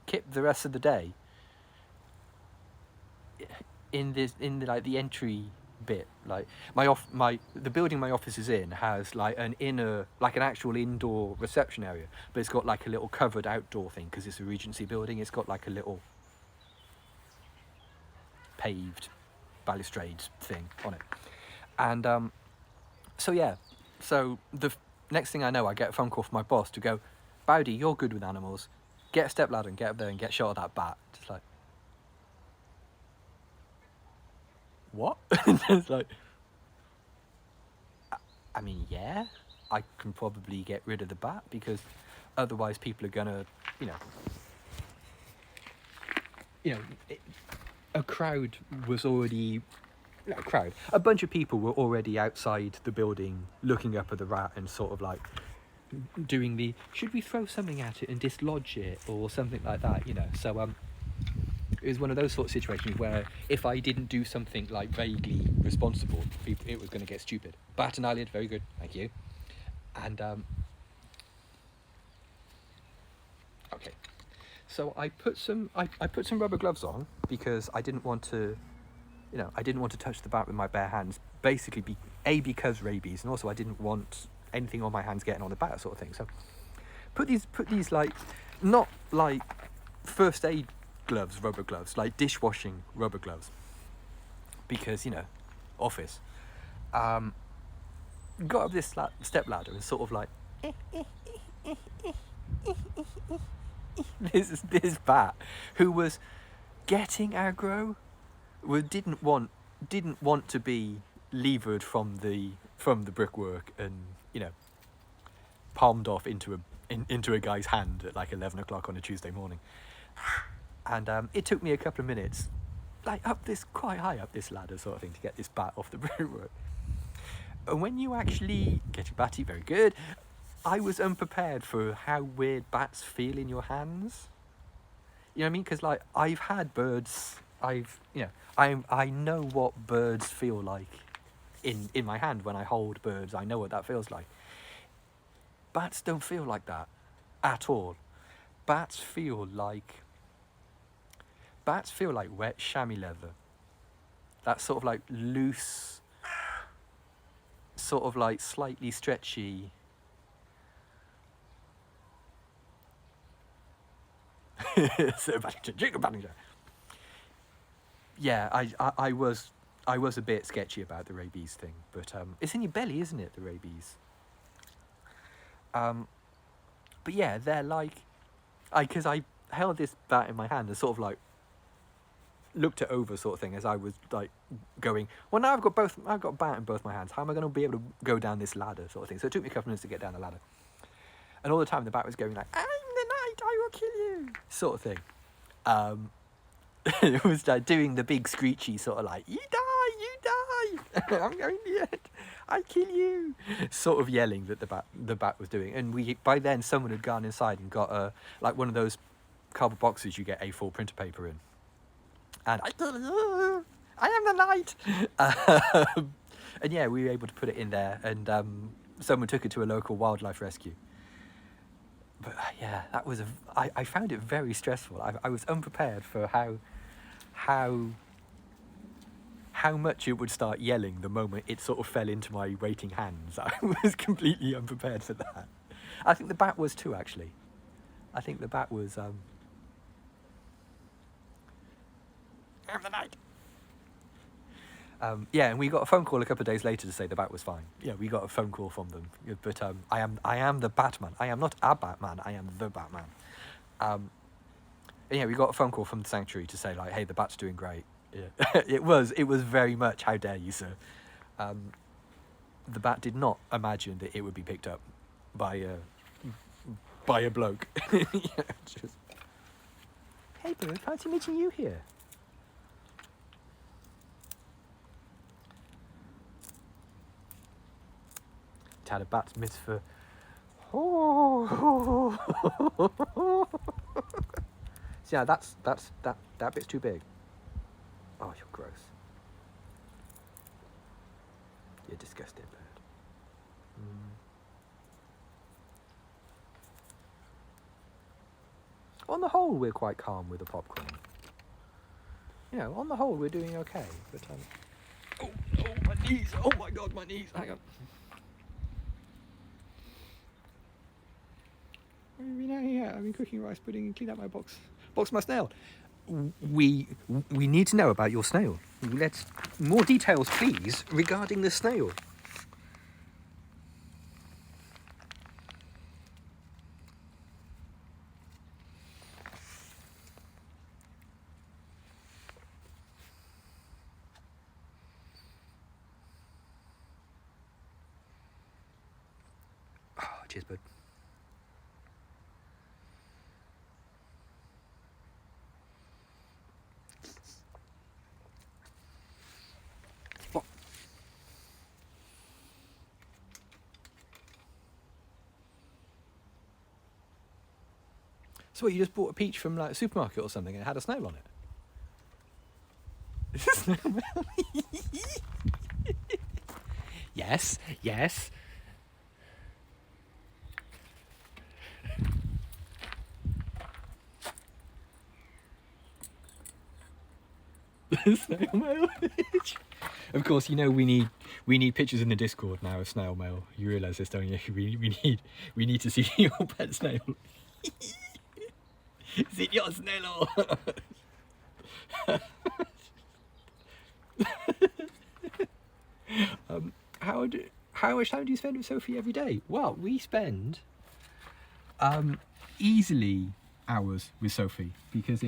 kip the rest of the day in the entry bit. Like the building my office is in has like an actual indoor reception area, but it's got like a little covered outdoor thing because it's a Regency building. It's got like a little paved balustrade thing on it, and so the next thing I know, I get a phone call from my boss to go, Bowdy, you're good with animals, get a stepladder and get up there and get shot at that bat. Just like, what? It's like, I mean, yeah, I can probably get rid of the bat because otherwise people are gonna, a crowd was already, not a crowd, a bunch of people were already outside the building looking up at the rat and sort of like doing the, should we throw something at it and dislodge it or something like that, so it was one of those sort of situations where if I didn't do something like vaguely responsible, it was going to get stupid. Bat and eyelid, very good, thank you. And okay, so I put some rubber gloves on because I didn't want to, touch the bat with my bare hands. Basically, because rabies, and also I didn't want anything on my hands getting on the bat, sort of thing. So put these like, not like first aid gloves, rubber gloves, like dishwashing rubber gloves, because office. Got up this step ladder and sort of like this bat who was getting aggro, didn't want to be levered from the brickwork and palmed off into a guy's hand at like 11 o'clock on a Tuesday morning. And it took me a couple of minutes, like quite high up this ladder sort of thing, to get this bat off the brickwork. And when you actually getting batty, very good. I was unprepared for how weird bats feel in your hands. You know what I mean? Because like I've had birds, I know what birds feel like in my hand when I hold birds. I know what that feels like. Bats don't feel like that at all. Bats feel like wet chamois leather. That sort of like loose, sort of like slightly stretchy. So yeah, I was a bit sketchy about the rabies thing, but it's in your belly, isn't it? The rabies. But yeah, they're like, because I held this bat in my hand and sort of like looked it over, sort of thing, as I was like going. Well, now I've got a bat in both my hands. How am I going to be able to go down this ladder, sort of thing? So it took me a couple of minutes to get down the ladder, and all the time the bat was going like, "I'm the night, I will kill you," sort of thing. It was like doing the big screechy sort of like, "You die, I'm going to the end, I kill you," sort of yelling that the bat was doing. And by then someone had gone inside and got like one of those cardboard boxes you get A4 printer paper in, and I am the night. And yeah, we were able to put it in there, and someone took it to a local wildlife rescue. But yeah, that was I found it very stressful. I was unprepared for how much it would start yelling the moment it sort of fell into my waiting hands. I was completely unprepared for that. I think the bat was too, actually. I think the bat was I'm the night. Yeah, and we got a phone call a couple of days later to say the bat was fine. Yeah, we got a phone call from them. But I am the Batman. I am not a Batman. I am the Batman. And yeah, we got a phone call from the sanctuary to say like, hey, the bat's doing great. Yeah. It was very much, how dare you, sir. The bat did not imagine that it would be picked up by a bloke. Yeah, just, hey, bird, fancy meeting you here. Had a bat's mitzvah. Oh. So yeah, that bit's too big. Oh, you're gross. You're disgusting bird. On the whole, we're quite calm with the popcorn. You know, on the whole, we're doing okay. But oh, my knees! Oh my God, my knees! Hang on. I've been cooking rice pudding and cleaned out my box my snail. We need to know about your snail. Let's more details, please, regarding the snail. Oh, cheers, bud. So what, you just bought a peach from like a supermarket or something and it had a snail on it? Yes. Snail mail. Of course, you know we need pictures in the Discord now of snail mail. You realise this, don't you? We need to see your pet snail. Is it your snail? How much time do you spend with Sophie every day? Well, we spend easily hours with Sophie because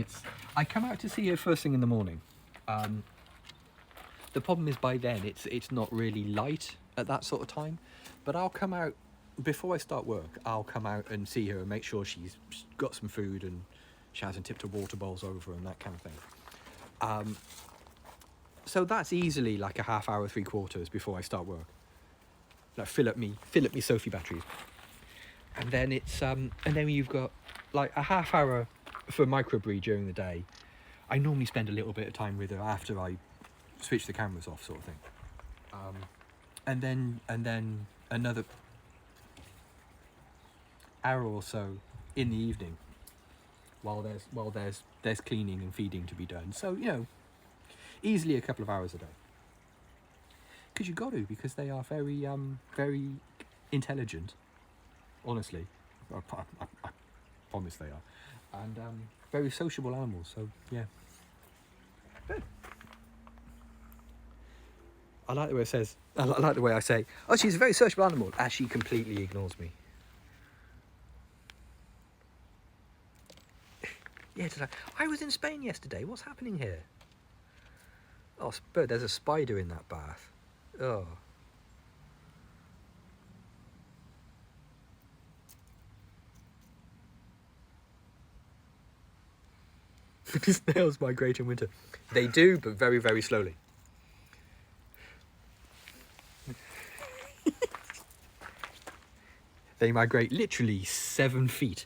I come out to see her first thing in the morning. The problem is by then it's not really light at that sort of time, but I'll come out before I start work. I'll come out and see her and make sure she's got some food and she hasn't tipped her water bowls over and that kind of thing. So that's easily like a half hour, 3/4 before I start work. Like fill up me Sophie batteries, and then and then you've got like a half hour for microbreed during the day. I normally spend a little bit of time with her after I switch the cameras off, sort of thing. And then another. hour or so in the evening while there's cleaning and feeding to be done. So, you know, easily a couple of hours a day. Because you got to, because they are very very intelligent, honestly. I promise they are. And very sociable animals, so yeah. Good. I like the way it says, I like the way I say, oh, she's a very sociable animal, as she completely ignores me. Yeah, I was in Spain yesterday. What's happening here? Oh, Bird, there's a spider in that bath. Oh. Snails migrate in winter. They do, but very, very slowly. They migrate literally 7 feet.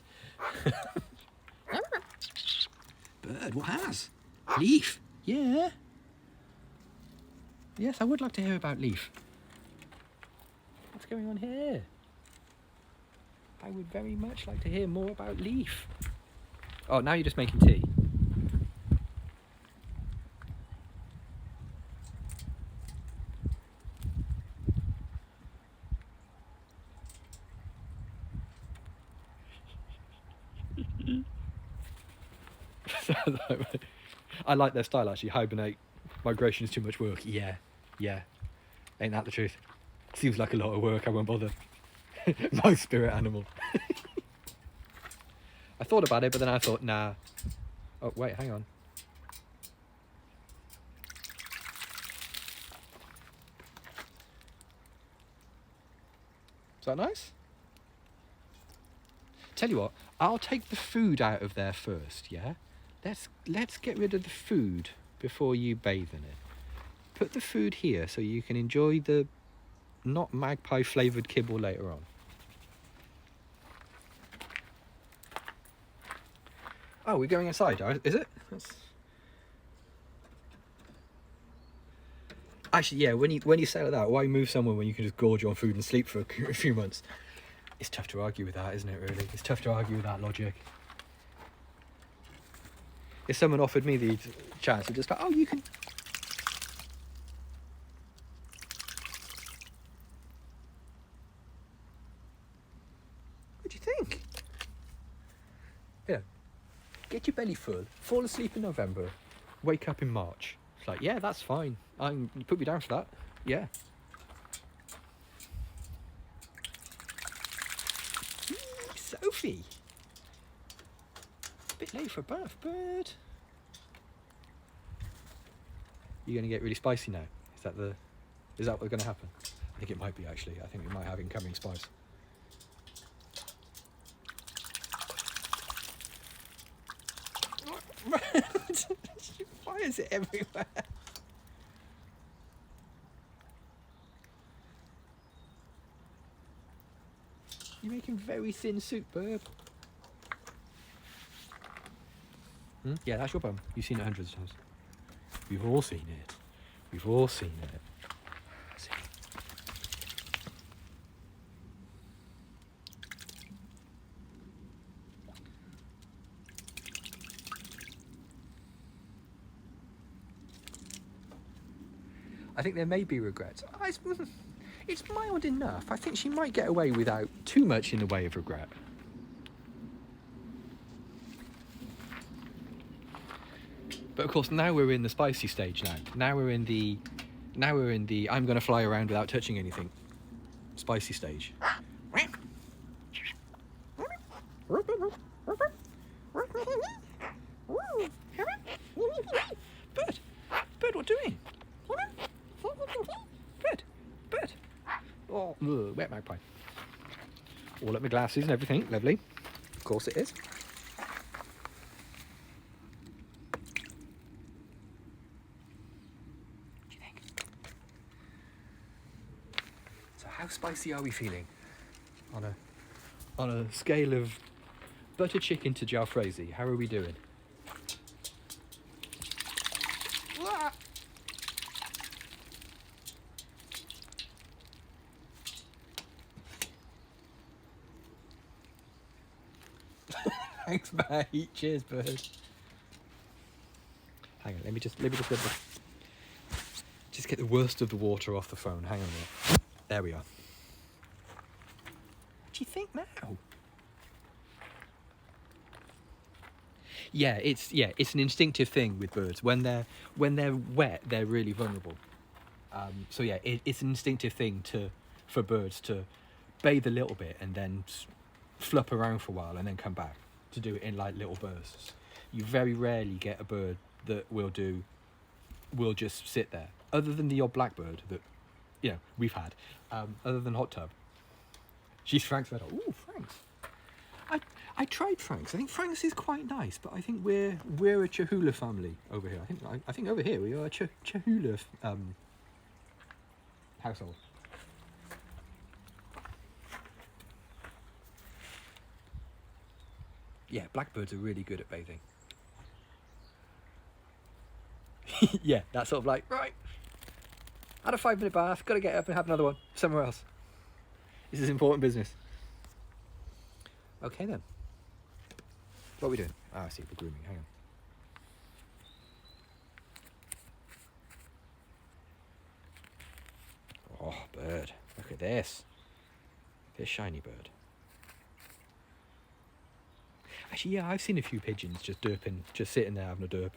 Bird, what has? Leaf? Yeah. Yes, I would like to hear about Leaf. What's going on here? I would very much like to hear more about Leaf. Oh, now you're just making tea. I like their style, actually. Hibernate. Migration is too much work. Yeah. Ain't that the truth? Seems like a lot of work. I won't bother. My spirit animal. I thought about it, but then I thought, nah. Oh, wait, hang on. Is that nice? Tell you what, I'll take the food out of there first, yeah? Let's get rid of the food before you bathe in it. Put the food here so you can enjoy the not magpie flavoured kibble later on. Oh, we're going inside, is it? Actually, yeah, when you say like that, why move somewhere when you can just gorge on food and sleep for a few months? It's tough to argue with that, isn't it, really? It's tough to argue with that logic. If someone offered me the chance, I'd just go, oh, you can... What do you think? Yeah. Get your belly full, fall asleep in November, wake up in March. It's like, yeah, that's fine. You put me down for that. Yeah. Sophie! Bit late for birth, Bird. You're going to get really spicy now? Is that what's going to happen? I think it might be, actually. I think we might have incoming spice. Why is it everywhere? You're making very thin soup, Bird. Yeah, that's your bum. You've seen it hundreds of times. We've all seen it. We've all seen it. See? I think there may be regrets. It's mild enough. I think she might get away without too much in the way of regret. But of course, now we're in the spicy stage now. Now we're in the I'm going to fly around without touching anything spicy stage. Bird, what doing? Bird. Oh, wet magpie. All up my glasses and everything, lovely. Of course it is. How spicy are we feeling? On a scale of butter chicken to jalfrezi, how are we doing? Thanks, mate. Cheers, bird. Hang on, let me just just get the worst of the water off the phone. Hang on there. There we are. What do you think now? Yeah, it's an instinctive thing with birds. When they're wet, they're really vulnerable. So yeah, it's an instinctive thing for birds to bathe a little bit and then flop around for a while and then come back, to do it in like little bursts. You very rarely get a bird that will just sit there, other than the odd blackbird that we've had. Other than Hot Tub. She's Frank's better. Ooh, Frank's. I tried Frank's. I think Frank's is quite nice, but I think we're a Chihuahua family over here. I think over here we are a Chihuahua household. Yeah, blackbirds are really good at bathing. Yeah, that's sort of like, right, had a 5-minute bath, got to get up and have another one somewhere else. This is important business. Okay then. What are we doing? Ah, I see, we're grooming, hang on. Oh, bird. Look at this. This shiny bird. Actually, yeah, I've seen a few pigeons just derping, just sitting there having a derp.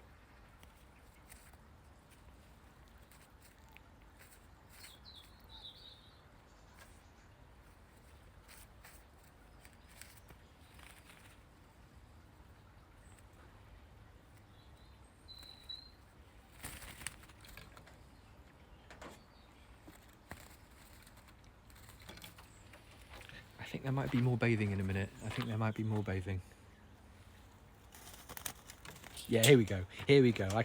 I think there might be more bathing in a minute. Yeah, here we go. I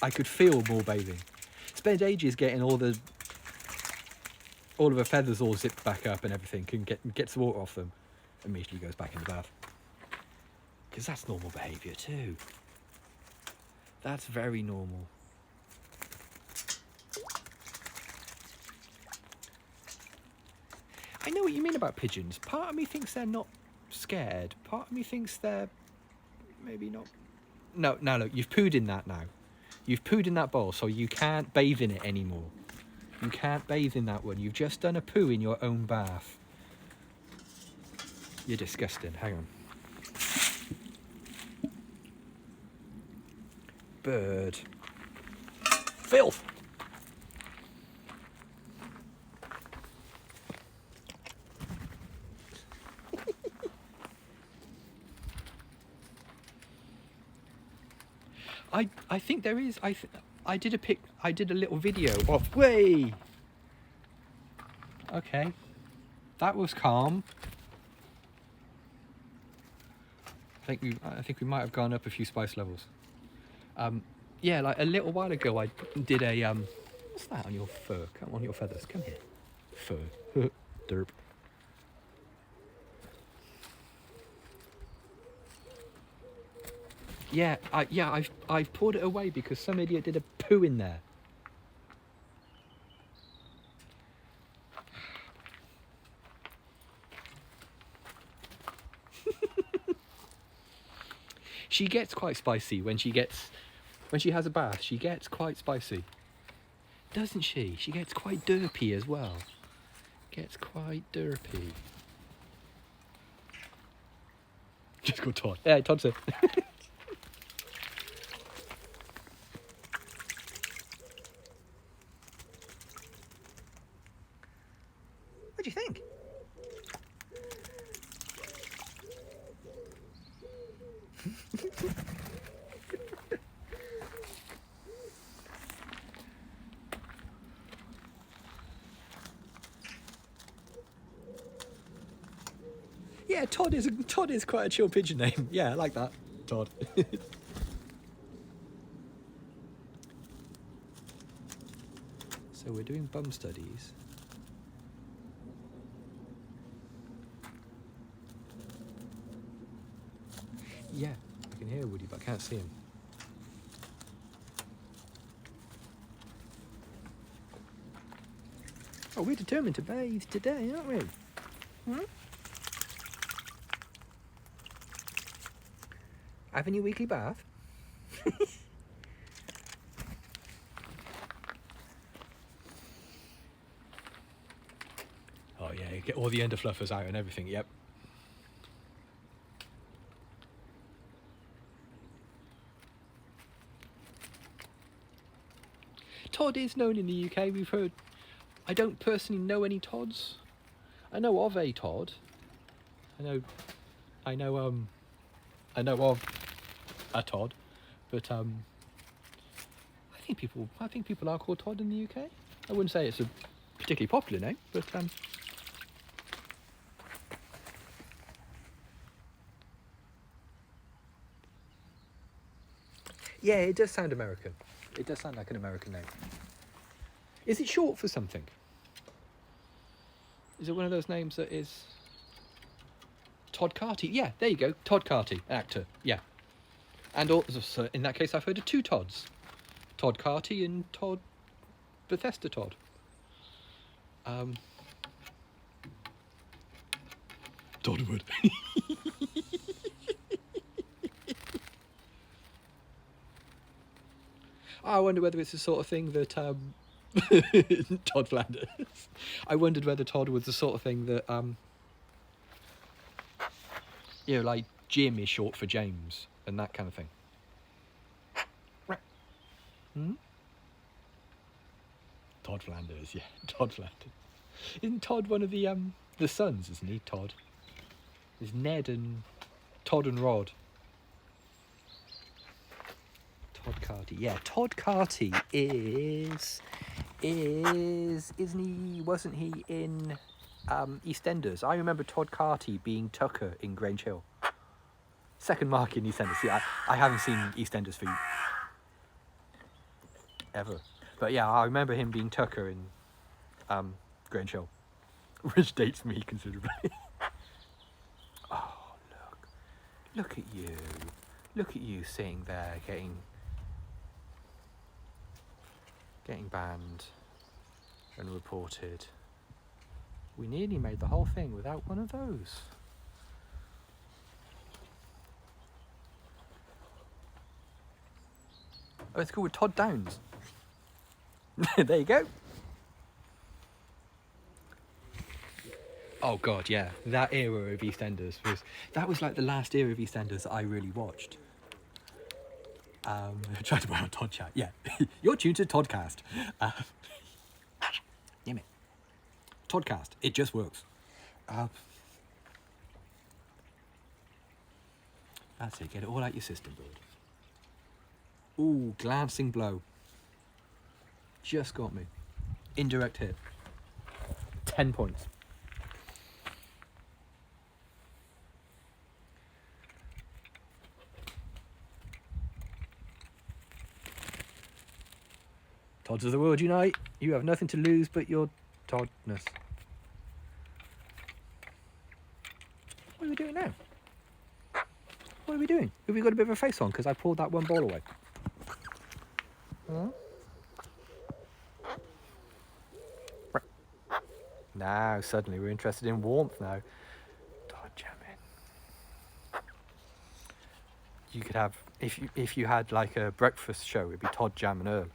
could feel more bathing. Spent ages getting all of her feathers all zipped back up and everything, and gets the water off them. Immediately goes back in the bath. Because that's normal behaviour too. That's very normal. I know what you mean about pigeons. Part of me thinks they're not scared. Part of me thinks they're maybe not. No, now look, you've pooed in that now. You've pooed in that bowl, so you can't bathe in it anymore. You can't bathe in that one. You've just done a poo in your own bath. You're disgusting. Hang on. Bird. Filth! I think there is. I did a little video of way. Okay, that was calm. I think we might have gone up a few spice levels. Yeah, like a little while ago, I did a what's that on your fur? Come on, your feathers. Come here, fur. Derp. Yeah, I've poured it away because some idiot did a poo in there. She gets quite spicy when she has a bath. She gets quite spicy, doesn't she? She gets quite derpy as well. Gets quite derpy. Just got Todd. Yeah, Todd's it. What do you think? Yeah, Todd is quite a chill pigeon name. Yeah, I like that. Todd. So we're doing bum studies. Yeah, I can hear Woody, but I can't see him. Oh, we're determined to bathe today, aren't we? Hmm? Having your weekly bath? Oh yeah, get all the underfluffers out and everything, yep. Todd is known in the UK, we've heard. I don't personally know any Todds. I know of a Todd. I know of a Todd, but I think people are called Todd in the UK. I wouldn't say it's a particularly popular name, but yeah, it does sound American. It does sound like an American name. Is it short for something? Is it one of those names that is Todd Carty? Yeah, there you go. Todd Carty, actor. Yeah. And also, in that case, I've heard of two Todds. Todd Carty and Todd Bethesda Todd. Toddwood. I wonder whether it's the sort of thing that Todd Flanders. I wondered whether Todd was the sort of thing that like Jim is short for James and that kind of thing. Todd Flanders, yeah, Todd Flanders. Isn't Todd one of the sons? Isn't he? Todd. There's Ned and Todd and Rod. Todd Carty, yeah. Todd Carty wasn't he in EastEnders? I remember Todd Carty being Tucker in Grange Hill. Second mark in EastEnders. See, I haven't seen EastEnders for ever. But yeah, I remember him being Tucker in Grange Hill, which dates me considerably. Oh, look at you. Look at you sitting there getting banned and reported. We nearly made the whole thing without one of those. Oh, it's called Todd Downs. There you go. Oh god, yeah. That era of EastEnders was like the last era of EastEnders that I really watched. Try to buy on Todd chat. Yeah. You're tuned to Toddcast. Damn it. Toddcast. It just works. That's it. Get it all out your system, bud. Ooh, glancing blow. Just got me. Indirect hit. 10 points. Todds of the world unite. You have nothing to lose but your Toddness. What are we doing now? What are we doing? Have we got a bit of a face on because I pulled that one ball away? Huh? Now, suddenly we're interested in warmth now. Todd jamming. You could have, if you had like a breakfast show, it'd be Todd Jam and Earl.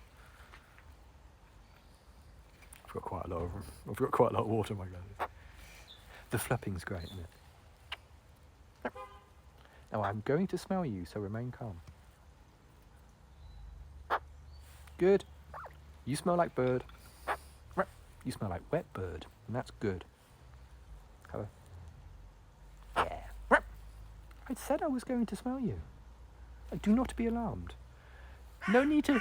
I've got quite a lot of them. I've got quite a lot of water in my glasses. The flapping's great, isn't it? Now I'm going to smell you, so remain calm. Good. You smell like bird. You smell like wet bird, and that's good. Hello. Yeah. I said I was going to smell you. Do not be alarmed. No need to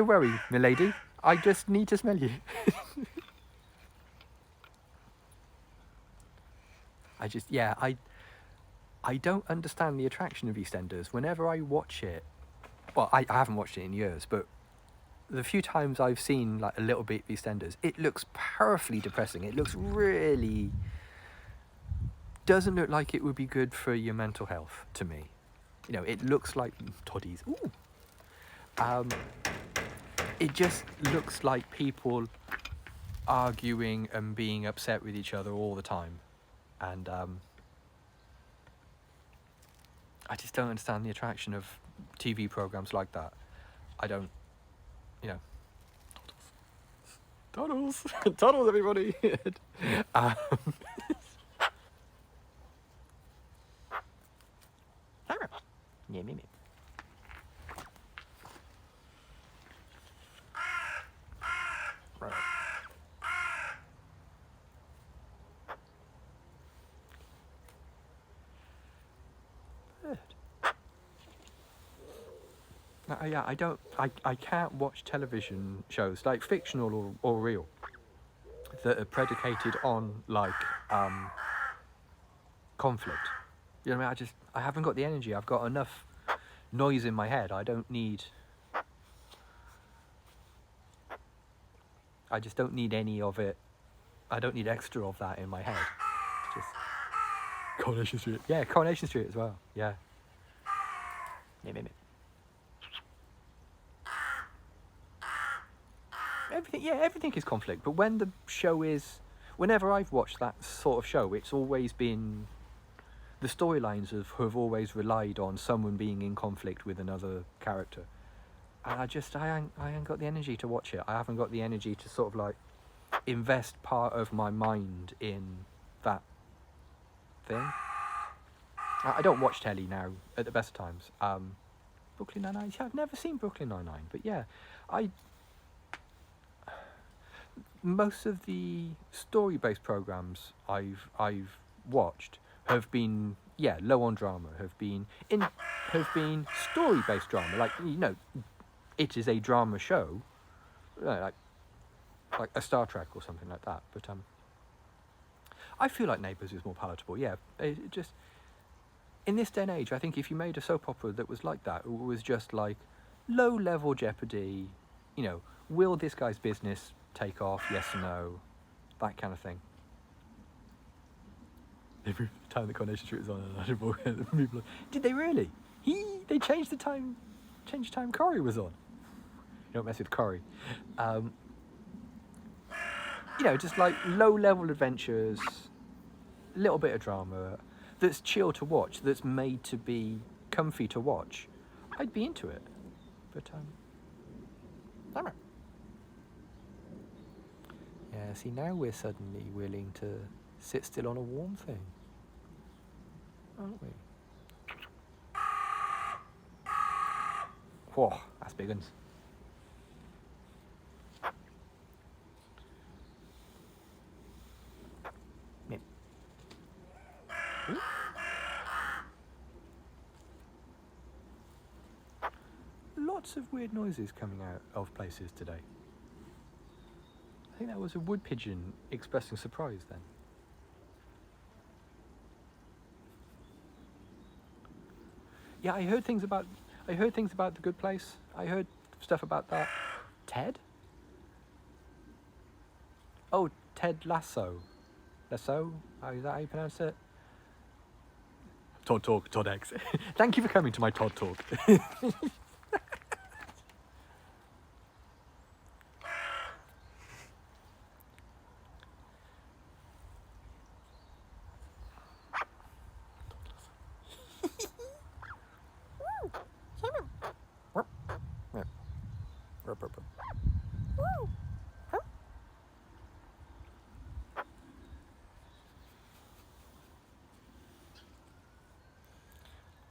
worry, milady. I just need to smell you. I don't understand the attraction of EastEnders. Whenever I watch it, well, I haven't watched it in years, but the few times I've seen like a little bit of EastEnders, it looks powerfully depressing. It looks really doesn't look like it would be good for your mental health to me. You know, it looks like toddies. Ooh. It just looks like people arguing and being upset with each other all the time, and I just don't understand the attraction of TV programs like that. I don't, you know. Tunnels, tunnels, everybody. um, yeah, me. Right. Good. No, yeah, I don't. I can't watch television shows like fictional or real that are predicated on like conflict. You know what I mean? I haven't got the energy. I've got enough noise in my head. I just don't need any of it. I don't need extra of that in my head. It's just Coronation Street. Yeah, Coronation Street as well. Yeah. Me. Everything is conflict. But when the show is, whenever I've watched that sort of show, it's always been, the storylines have always relied on someone being in conflict with another character. And I ain't got the energy to watch it. I haven't got the energy to sort of like invest part of my mind in that thing. I don't watch telly now at the best of times. Brooklyn Nine-Nine. Yeah, I've never seen Brooklyn Nine-Nine, but yeah, most of the story-based programs I've watched have been low on drama. Have been story-based drama. Like, you know, it is a drama show, like a Star Trek or something like that. But I feel like Neighbours is more palatable. Yeah, it just in this day and age, I think if you made a soap opera that was like that, it was just like low-level jeopardy. You know, will this guy's business take off? Yes or no? That kind of thing. Every time the Coronation Street was on, people, did they really? They changed the time. Changed the time Corrie was on. You don't mess with Corrie. You know, just like low-level adventures, a little bit of drama, that's chill to watch, that's made to be comfy to watch. I'd be into it. But I don't know. Yeah, see, now we're suddenly willing to sit still on a warm thing, aren't we? Whoa, that's big uns. Yep. Lots of weird noises coming out of places today. I think that was a wood pigeon expressing surprise then. Yeah, I heard things about The Good Place. I heard stuff about that. Ted? Oh, Ted Lasso. Lasso? Is that how you pronounce it? Todd Talk, Todd X. Thank you for coming to my Todd Talk.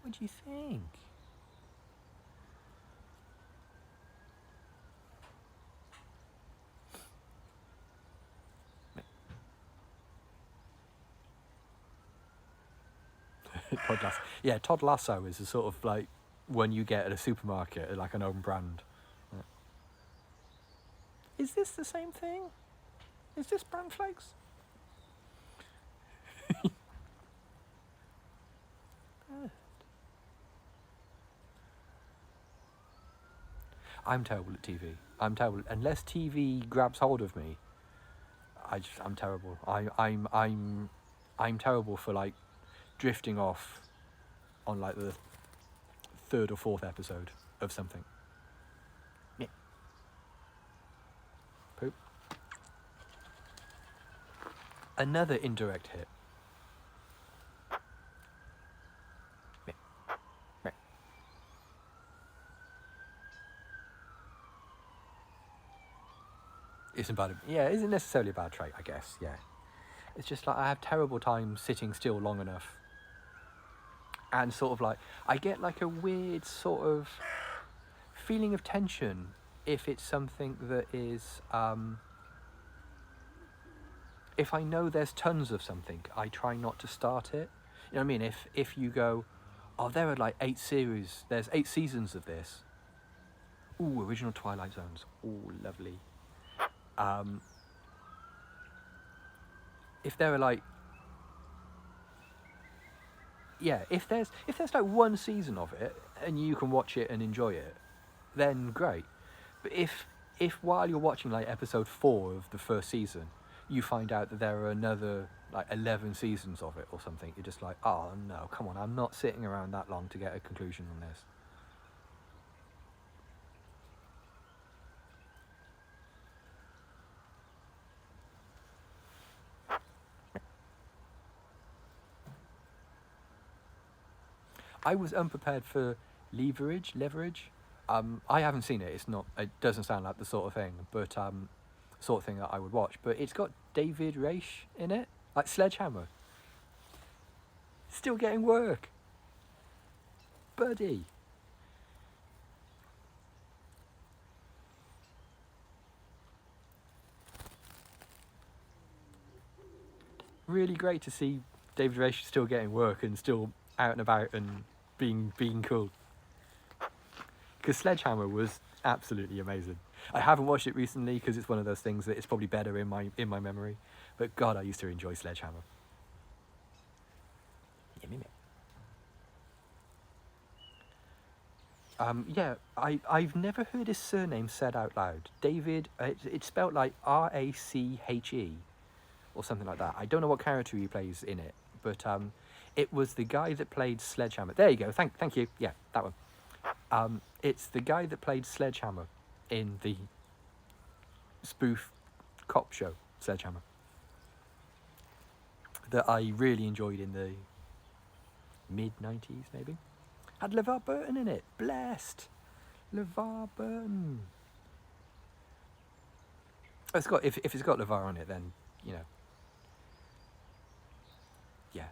What do you think? Todd Lasso. Yeah, Todd Lasso is a sort of like one you get at a supermarket, like an own brand. Yeah. Is this the same thing? Is this bran flakes? I'm terrible at TV. I'm terrible. Unless TV grabs hold of me, I'm terrible. I'm terrible for like drifting off on like the third or fourth episode of something. Yeah. Poop. Another indirect hit. Yeah. isn't bad. Yeah, it isn't necessarily a bad trait, I guess. Yeah, it's just like I have terrible time sitting still long enough, and sort of like I get like a weird sort of feeling of tension if it's something that is. If I know there's tons of something, I try not to start it. You know what I mean? If you go, oh, there are like 8 series. There's 8 seasons of this. Ooh, original Twilight Zones. Ooh, lovely. If there are like, yeah, if there's like one season of it and you can watch it and enjoy it, then great. But if while you're watching like episode 4 of the first season, you find out that there are another like 11 seasons of it or something, you're just like, oh no, come on, I'm not sitting around that long to get a conclusion on this. I was unprepared for Leverage. I haven't seen it. It's not. It doesn't sound like the sort of thing, but sort of thing that I would watch. But it's got David Raish in it, like Sledgehammer. Still getting work, buddy. Really great to see David Raish still getting work and still out and about and being cool. Because Sledgehammer was absolutely amazing. I haven't watched it recently because it's one of those things that it's probably better in my memory. But God, I used to enjoy Sledgehammer. Yeah, I've never heard his surname said out loud. David, it's spelled like Rache or something like that. I don't know what character he plays in it, but it was the guy that played Sledgehammer. There you go. Thank you. Yeah, that one. It's the guy that played Sledgehammer in the spoof cop show Sledgehammer that I really enjoyed in the mid-90s, maybe. Had LeVar Burton in it. Blessed. LeVar Burton. It's got if it's got LeVar on it, then you know. Yeah,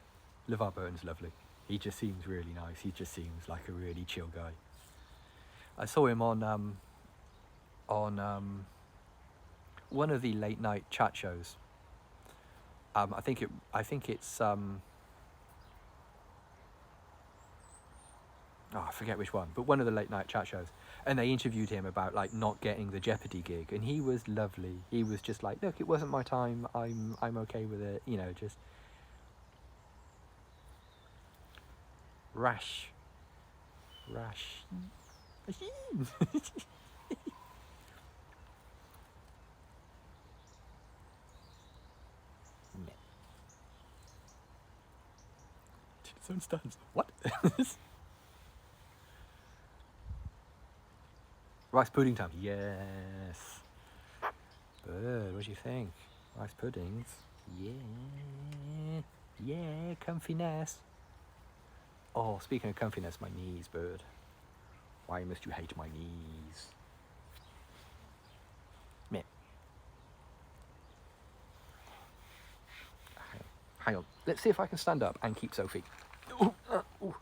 LeVar Burton's lovely. He just seems really nice. He just seems like a really chill guy. I saw him on one of the late night chat shows. I think it's oh, I forget which one, but one of the late night chat shows, and they interviewed him about like not getting the Jeopardy gig, and he was lovely. He was just like, look, it wasn't my time. I'm okay with it. You know, just rash. Its own stance. What? Rice pudding time. Yes. Bird, what do you think? Rice puddings. Yeah. Yeah, comfiness. Oh, speaking of comfiness, my knees, Bird. Why must you hate my knees? Meh. Hang on. Let's see if I can stand up and keep Sophie. Ooh, ooh.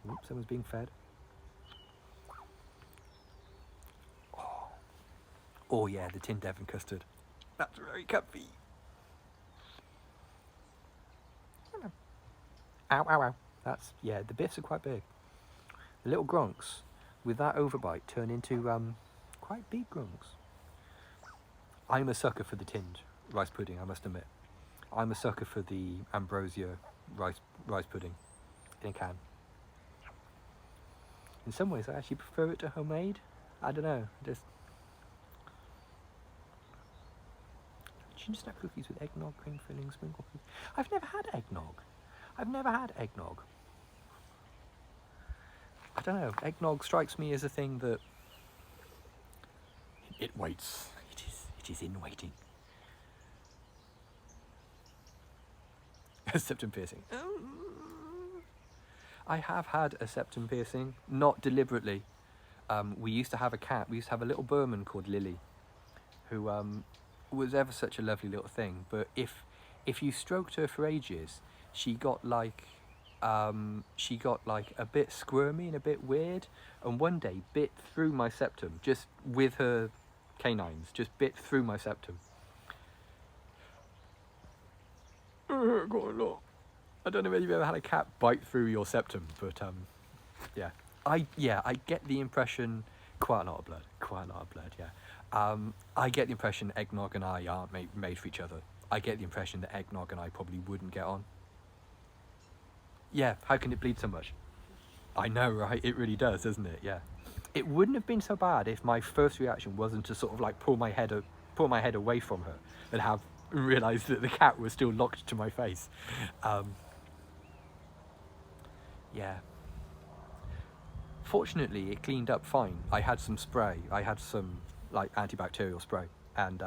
Oops, someone's being fed. Oh yeah, the tin Devon custard. That's very comfy. Ow, ow, ow. That's, yeah, the bits are quite big. The little grunks with that overbite turn into quite big grunks. I'm a sucker for the tinned rice pudding, I must admit. I'm a sucker for the ambrosia rice pudding in a can. In some ways, I actually prefer it to homemade. I don't know, just... Ginger snap cookies with eggnog, cream filling, sprinkle cookies. I've never had eggnog. I don't know, eggnog strikes me as a thing that... It waits. It is in waiting. A septum piercing. I have had a septum piercing, not deliberately. We used to have a cat. We used to have a little Burman called Lily, who was ever such a lovely little thing. But if you stroked her for ages, she got like a bit squirmy and a bit weird. And one day bit through my septum, just with her canines, just bit through my septum. It hurt quite a lot. I don't know if you've ever had a cat bite through your septum, but yeah. I get the impression quite a lot of blood, yeah. I get the impression Eggnog and I aren't made for each other. I get the impression that Eggnog and I probably wouldn't get on. Yeah, how can it bleed so much? I know, right? It really does, doesn't it? Yeah. It wouldn't have been so bad if my first reaction wasn't to sort of like pull my head away from her and have realised that the cat was still locked to my face. Yeah. Fortunately, it cleaned up fine. I had some spray. I had some like antibacterial spray, and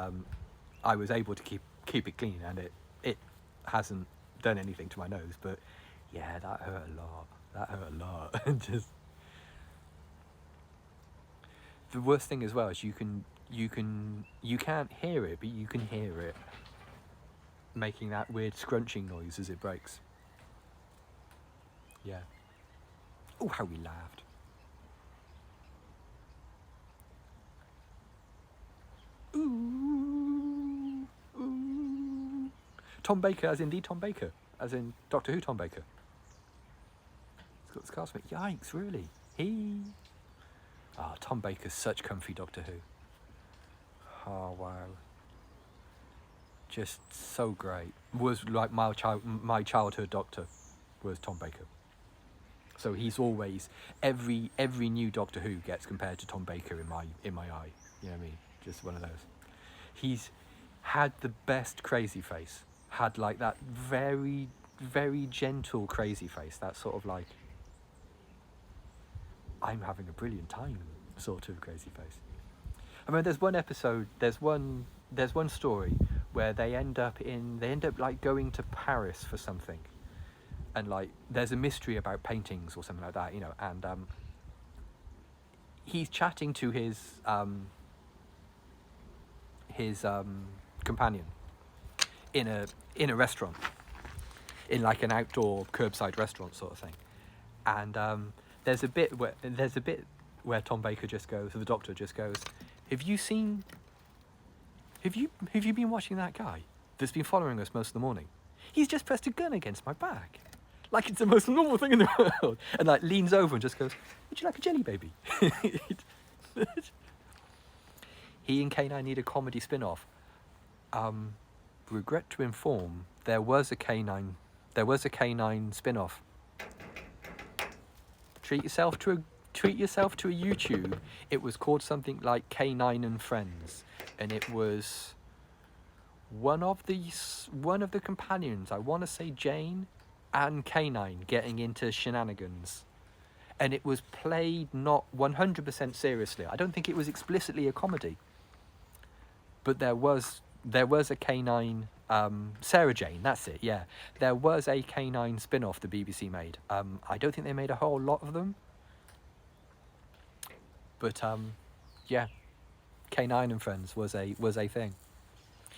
I was able to keep it clean, and it hasn't done anything to my nose. But yeah, that hurt a lot. Just the worst thing as well is you can't hear it, but you can hear it making that weird scrunching noise as it breaks. Yeah. Oh, how we laughed. Ooh, ooh. Tom Baker, as indeed Tom Baker, as in Doctor Who Tom Baker. He's got the scar smith. Yikes, really? Tom Baker's such comfy Doctor Who. Oh, wow. Just so great. Was like my childhood Doctor was Tom Baker. So he's always every new Doctor Who gets compared to Tom Baker in my eye. You know what I mean? Just one of those. He's had the best crazy face. Had like that very, very gentle crazy face. That sort of like, I'm having a brilliant time sort of crazy face. I mean, there's one episode, there's one story where they end up like going to Paris for something. And like, there's a mystery about paintings or something like that, you know, and he's chatting to his companion in a restaurant, in like an outdoor curbside restaurant sort of thing, and there's a bit where Tom Baker just goes, or the Doctor just goes, have you been watching that guy that's been following us most of the morning? He's just pressed a gun against my back, like it's the most normal thing in the world, and like leans over and just goes, would you like a jelly baby? He and K9 need a comedy spin-off. Regret to inform, there was a K9 spin-off. Treat yourself to a YouTube. It was called something like K9 and Friends, and it was one of the companions, I want to say Jane, and K9 getting into shenanigans. And it was played not 100% seriously. I don't think it was explicitly a comedy. But there was a K9, Sarah Jane, that's it, yeah. There was a K9 spin-off the BBC made. I don't think they made a whole lot of them. But yeah, K9 and Friends was a thing.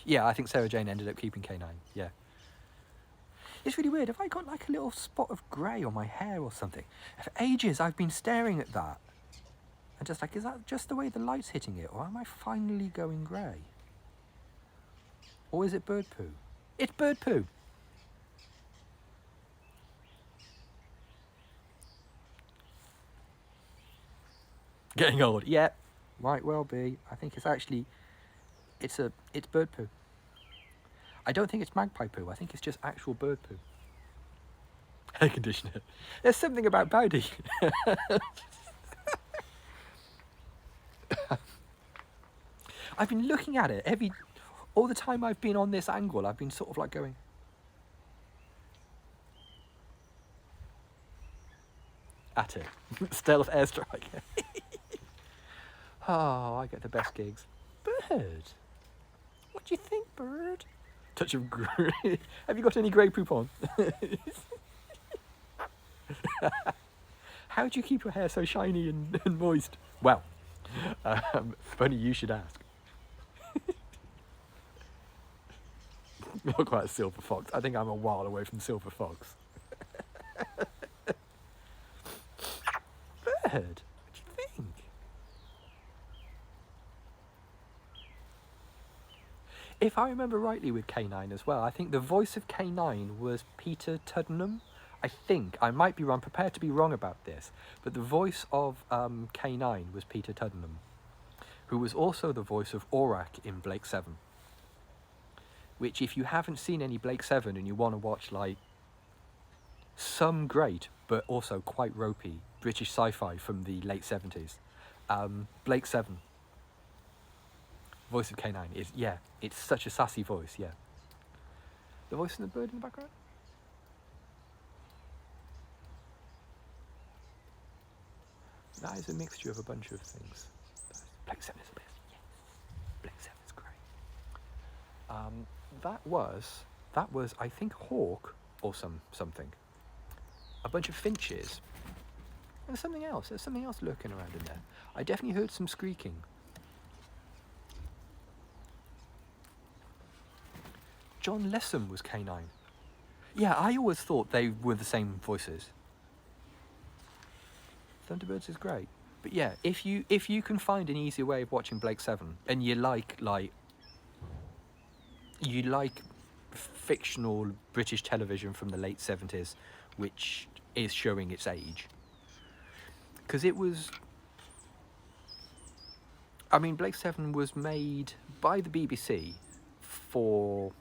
Yeah, I think Sarah Jane ended up keeping K9, yeah. It's really weird. Have I got like a little spot of grey on my hair or something? For ages I've been staring at that. And just like, is that just the way the light's hitting it? Or am I finally going grey? Or is it bird poo? It's bird poo. Getting old. Yeah, might well be. I think it's actually, it's bird poo. I don't think it's magpie poo. I think it's just actual bird poo. Air conditioner. There's something about Bowdy. I've been looking at it all the time I've been on this angle. I've been sort of like going. At it. Stealth airstrike. Oh, I get the best gigs. Bird. What do you think, bird? Touch of grey. Have you got any grey poop on? How do you keep your hair so shiny and moist? Well, funny you should ask. Not quite a silver fox. I think I'm a while away from silver fox. Bird, what do you think? If I remember rightly with K9 as well, I think the voice of K9 was Peter Tuddenham. I think, I might be wrong, prepared to be wrong about this, but the voice of K9 was Peter Tuddenham, who was also the voice of Aurak in Blake 7. Which, if you haven't seen any Blake 7 and you want to watch, like, some great, but also quite ropey British sci-fi from the late 70s, Blake 7, voice of K9, is, yeah, it's such a sassy voice, yeah. The voice of the bird in the background? That is a mixture of a bunch of things. Blake 7 is the best, yes. Blake 7 is great. That was, I think, hawk or something. A bunch of finches. There's something else. There's something else lurking around in there. I definitely heard some squeaking. John Lessam was K9. Yeah, I always thought they were the same voices. Thunderbirds is great. But yeah, if you can find an easier way of watching Blake 7 and you like fictional British television from the late 70s, which is showing its age. Because it was... I mean, Blake 7 was made by the BBC for...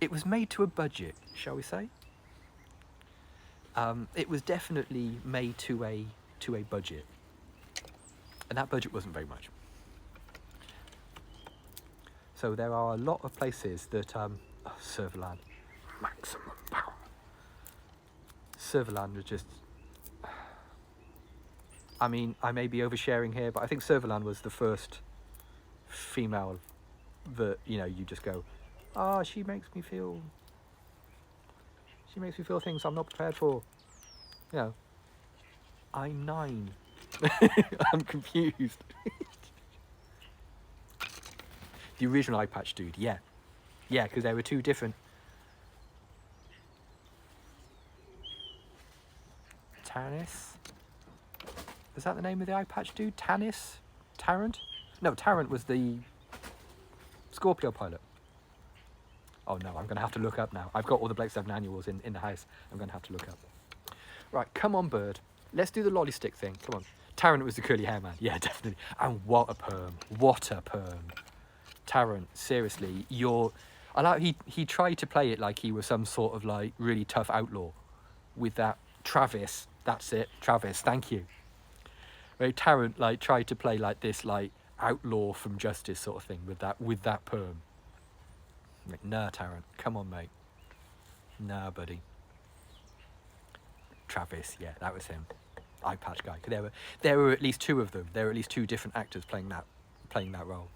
It was made to a budget, shall we say? It was definitely made to a budget. And that budget wasn't very much. So there are a lot of places that, Serverland, maximum power. Serverland was just, I mean, I may be oversharing here, but I think Serverland was the first female that, you know, you just go, oh, she makes me feel things I'm not prepared for. You know, I'm 9. I'm confused. The original eye patch dude, yeah. Yeah, because there were two different... Tanis? Is that the name of the eye patch dude? Tanis? Tarrant? No, Tarrant was the Scorpio pilot. Oh no, I'm going to have to look up now. I've got all the Blake 7 annuals in the house. I'm going to have to look up. Right, come on, bird. Let's do the lolly stick thing. Come on. Tarrant was the curly hair man. Yeah, definitely. And what a perm. What a perm. Tarrant, seriously, I like he tried to play it like he was some sort of like really tough outlaw with that Travis. That's it, Travis. Thank you. Right, Tarrant like tried to play like this like outlaw from Justice sort of thing with that perm. Like, nah, Tarrant, come on, mate. Nah, buddy. Travis, yeah, that was him. Eye patch guy. There were at least two of them. There were at least two different actors playing that role.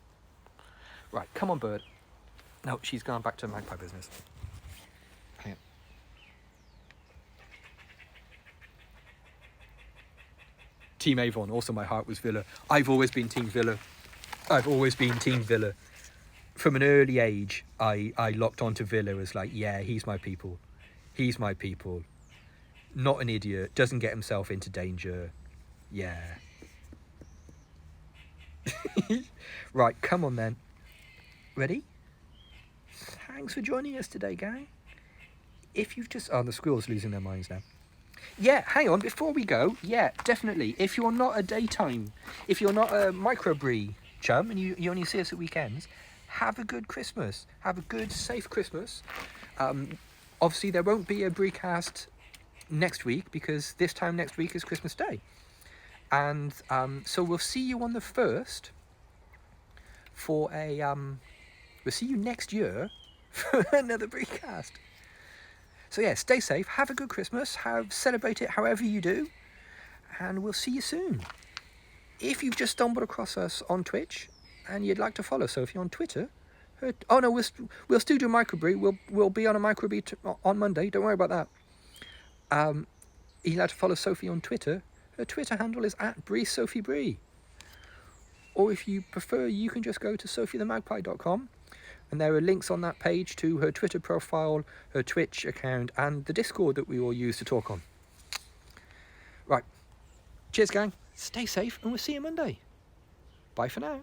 Right, come on, bird. No, she's gone back to magpie business. Hang on. Team Avon, also my heart was Villa. I've always been Team Villa. From an early age, I locked onto Villa as like, yeah, he's my people. Not an idiot, doesn't get himself into danger. Yeah. Right, come on then. Ready? Thanks for joining us today, gang. If you've just... Oh, the squirrels losing their minds now. Yeah, hang on, before we go, yeah, definitely. If you're not a microbrew chum and you only see us at weekends, have a good Christmas. Have a good, safe Christmas. Obviously, there won't be a Breecast next week because this time next week is Christmas Day. And so we'll see you on the 1st for a... We'll see you next year for another Breecast. So yeah, stay safe, have a good Christmas, celebrate it however you do, and we'll see you soon. If you've just stumbled across us on Twitch and you'd like to follow, so if you're on Twitter, Oh no, we'll still do microbrew. We'll be on a microbrew on Monday. Don't worry about that. You'll have to follow Sophie on Twitter. Her Twitter handle is @BreeSophieBree. Or if you prefer, you can just go to sophiethemagpie.com, and there are links on that page to her Twitter profile, her Twitch account, and the Discord that we all use to talk on. Right. Cheers, gang. Stay safe, and we'll see you Monday. Bye for now.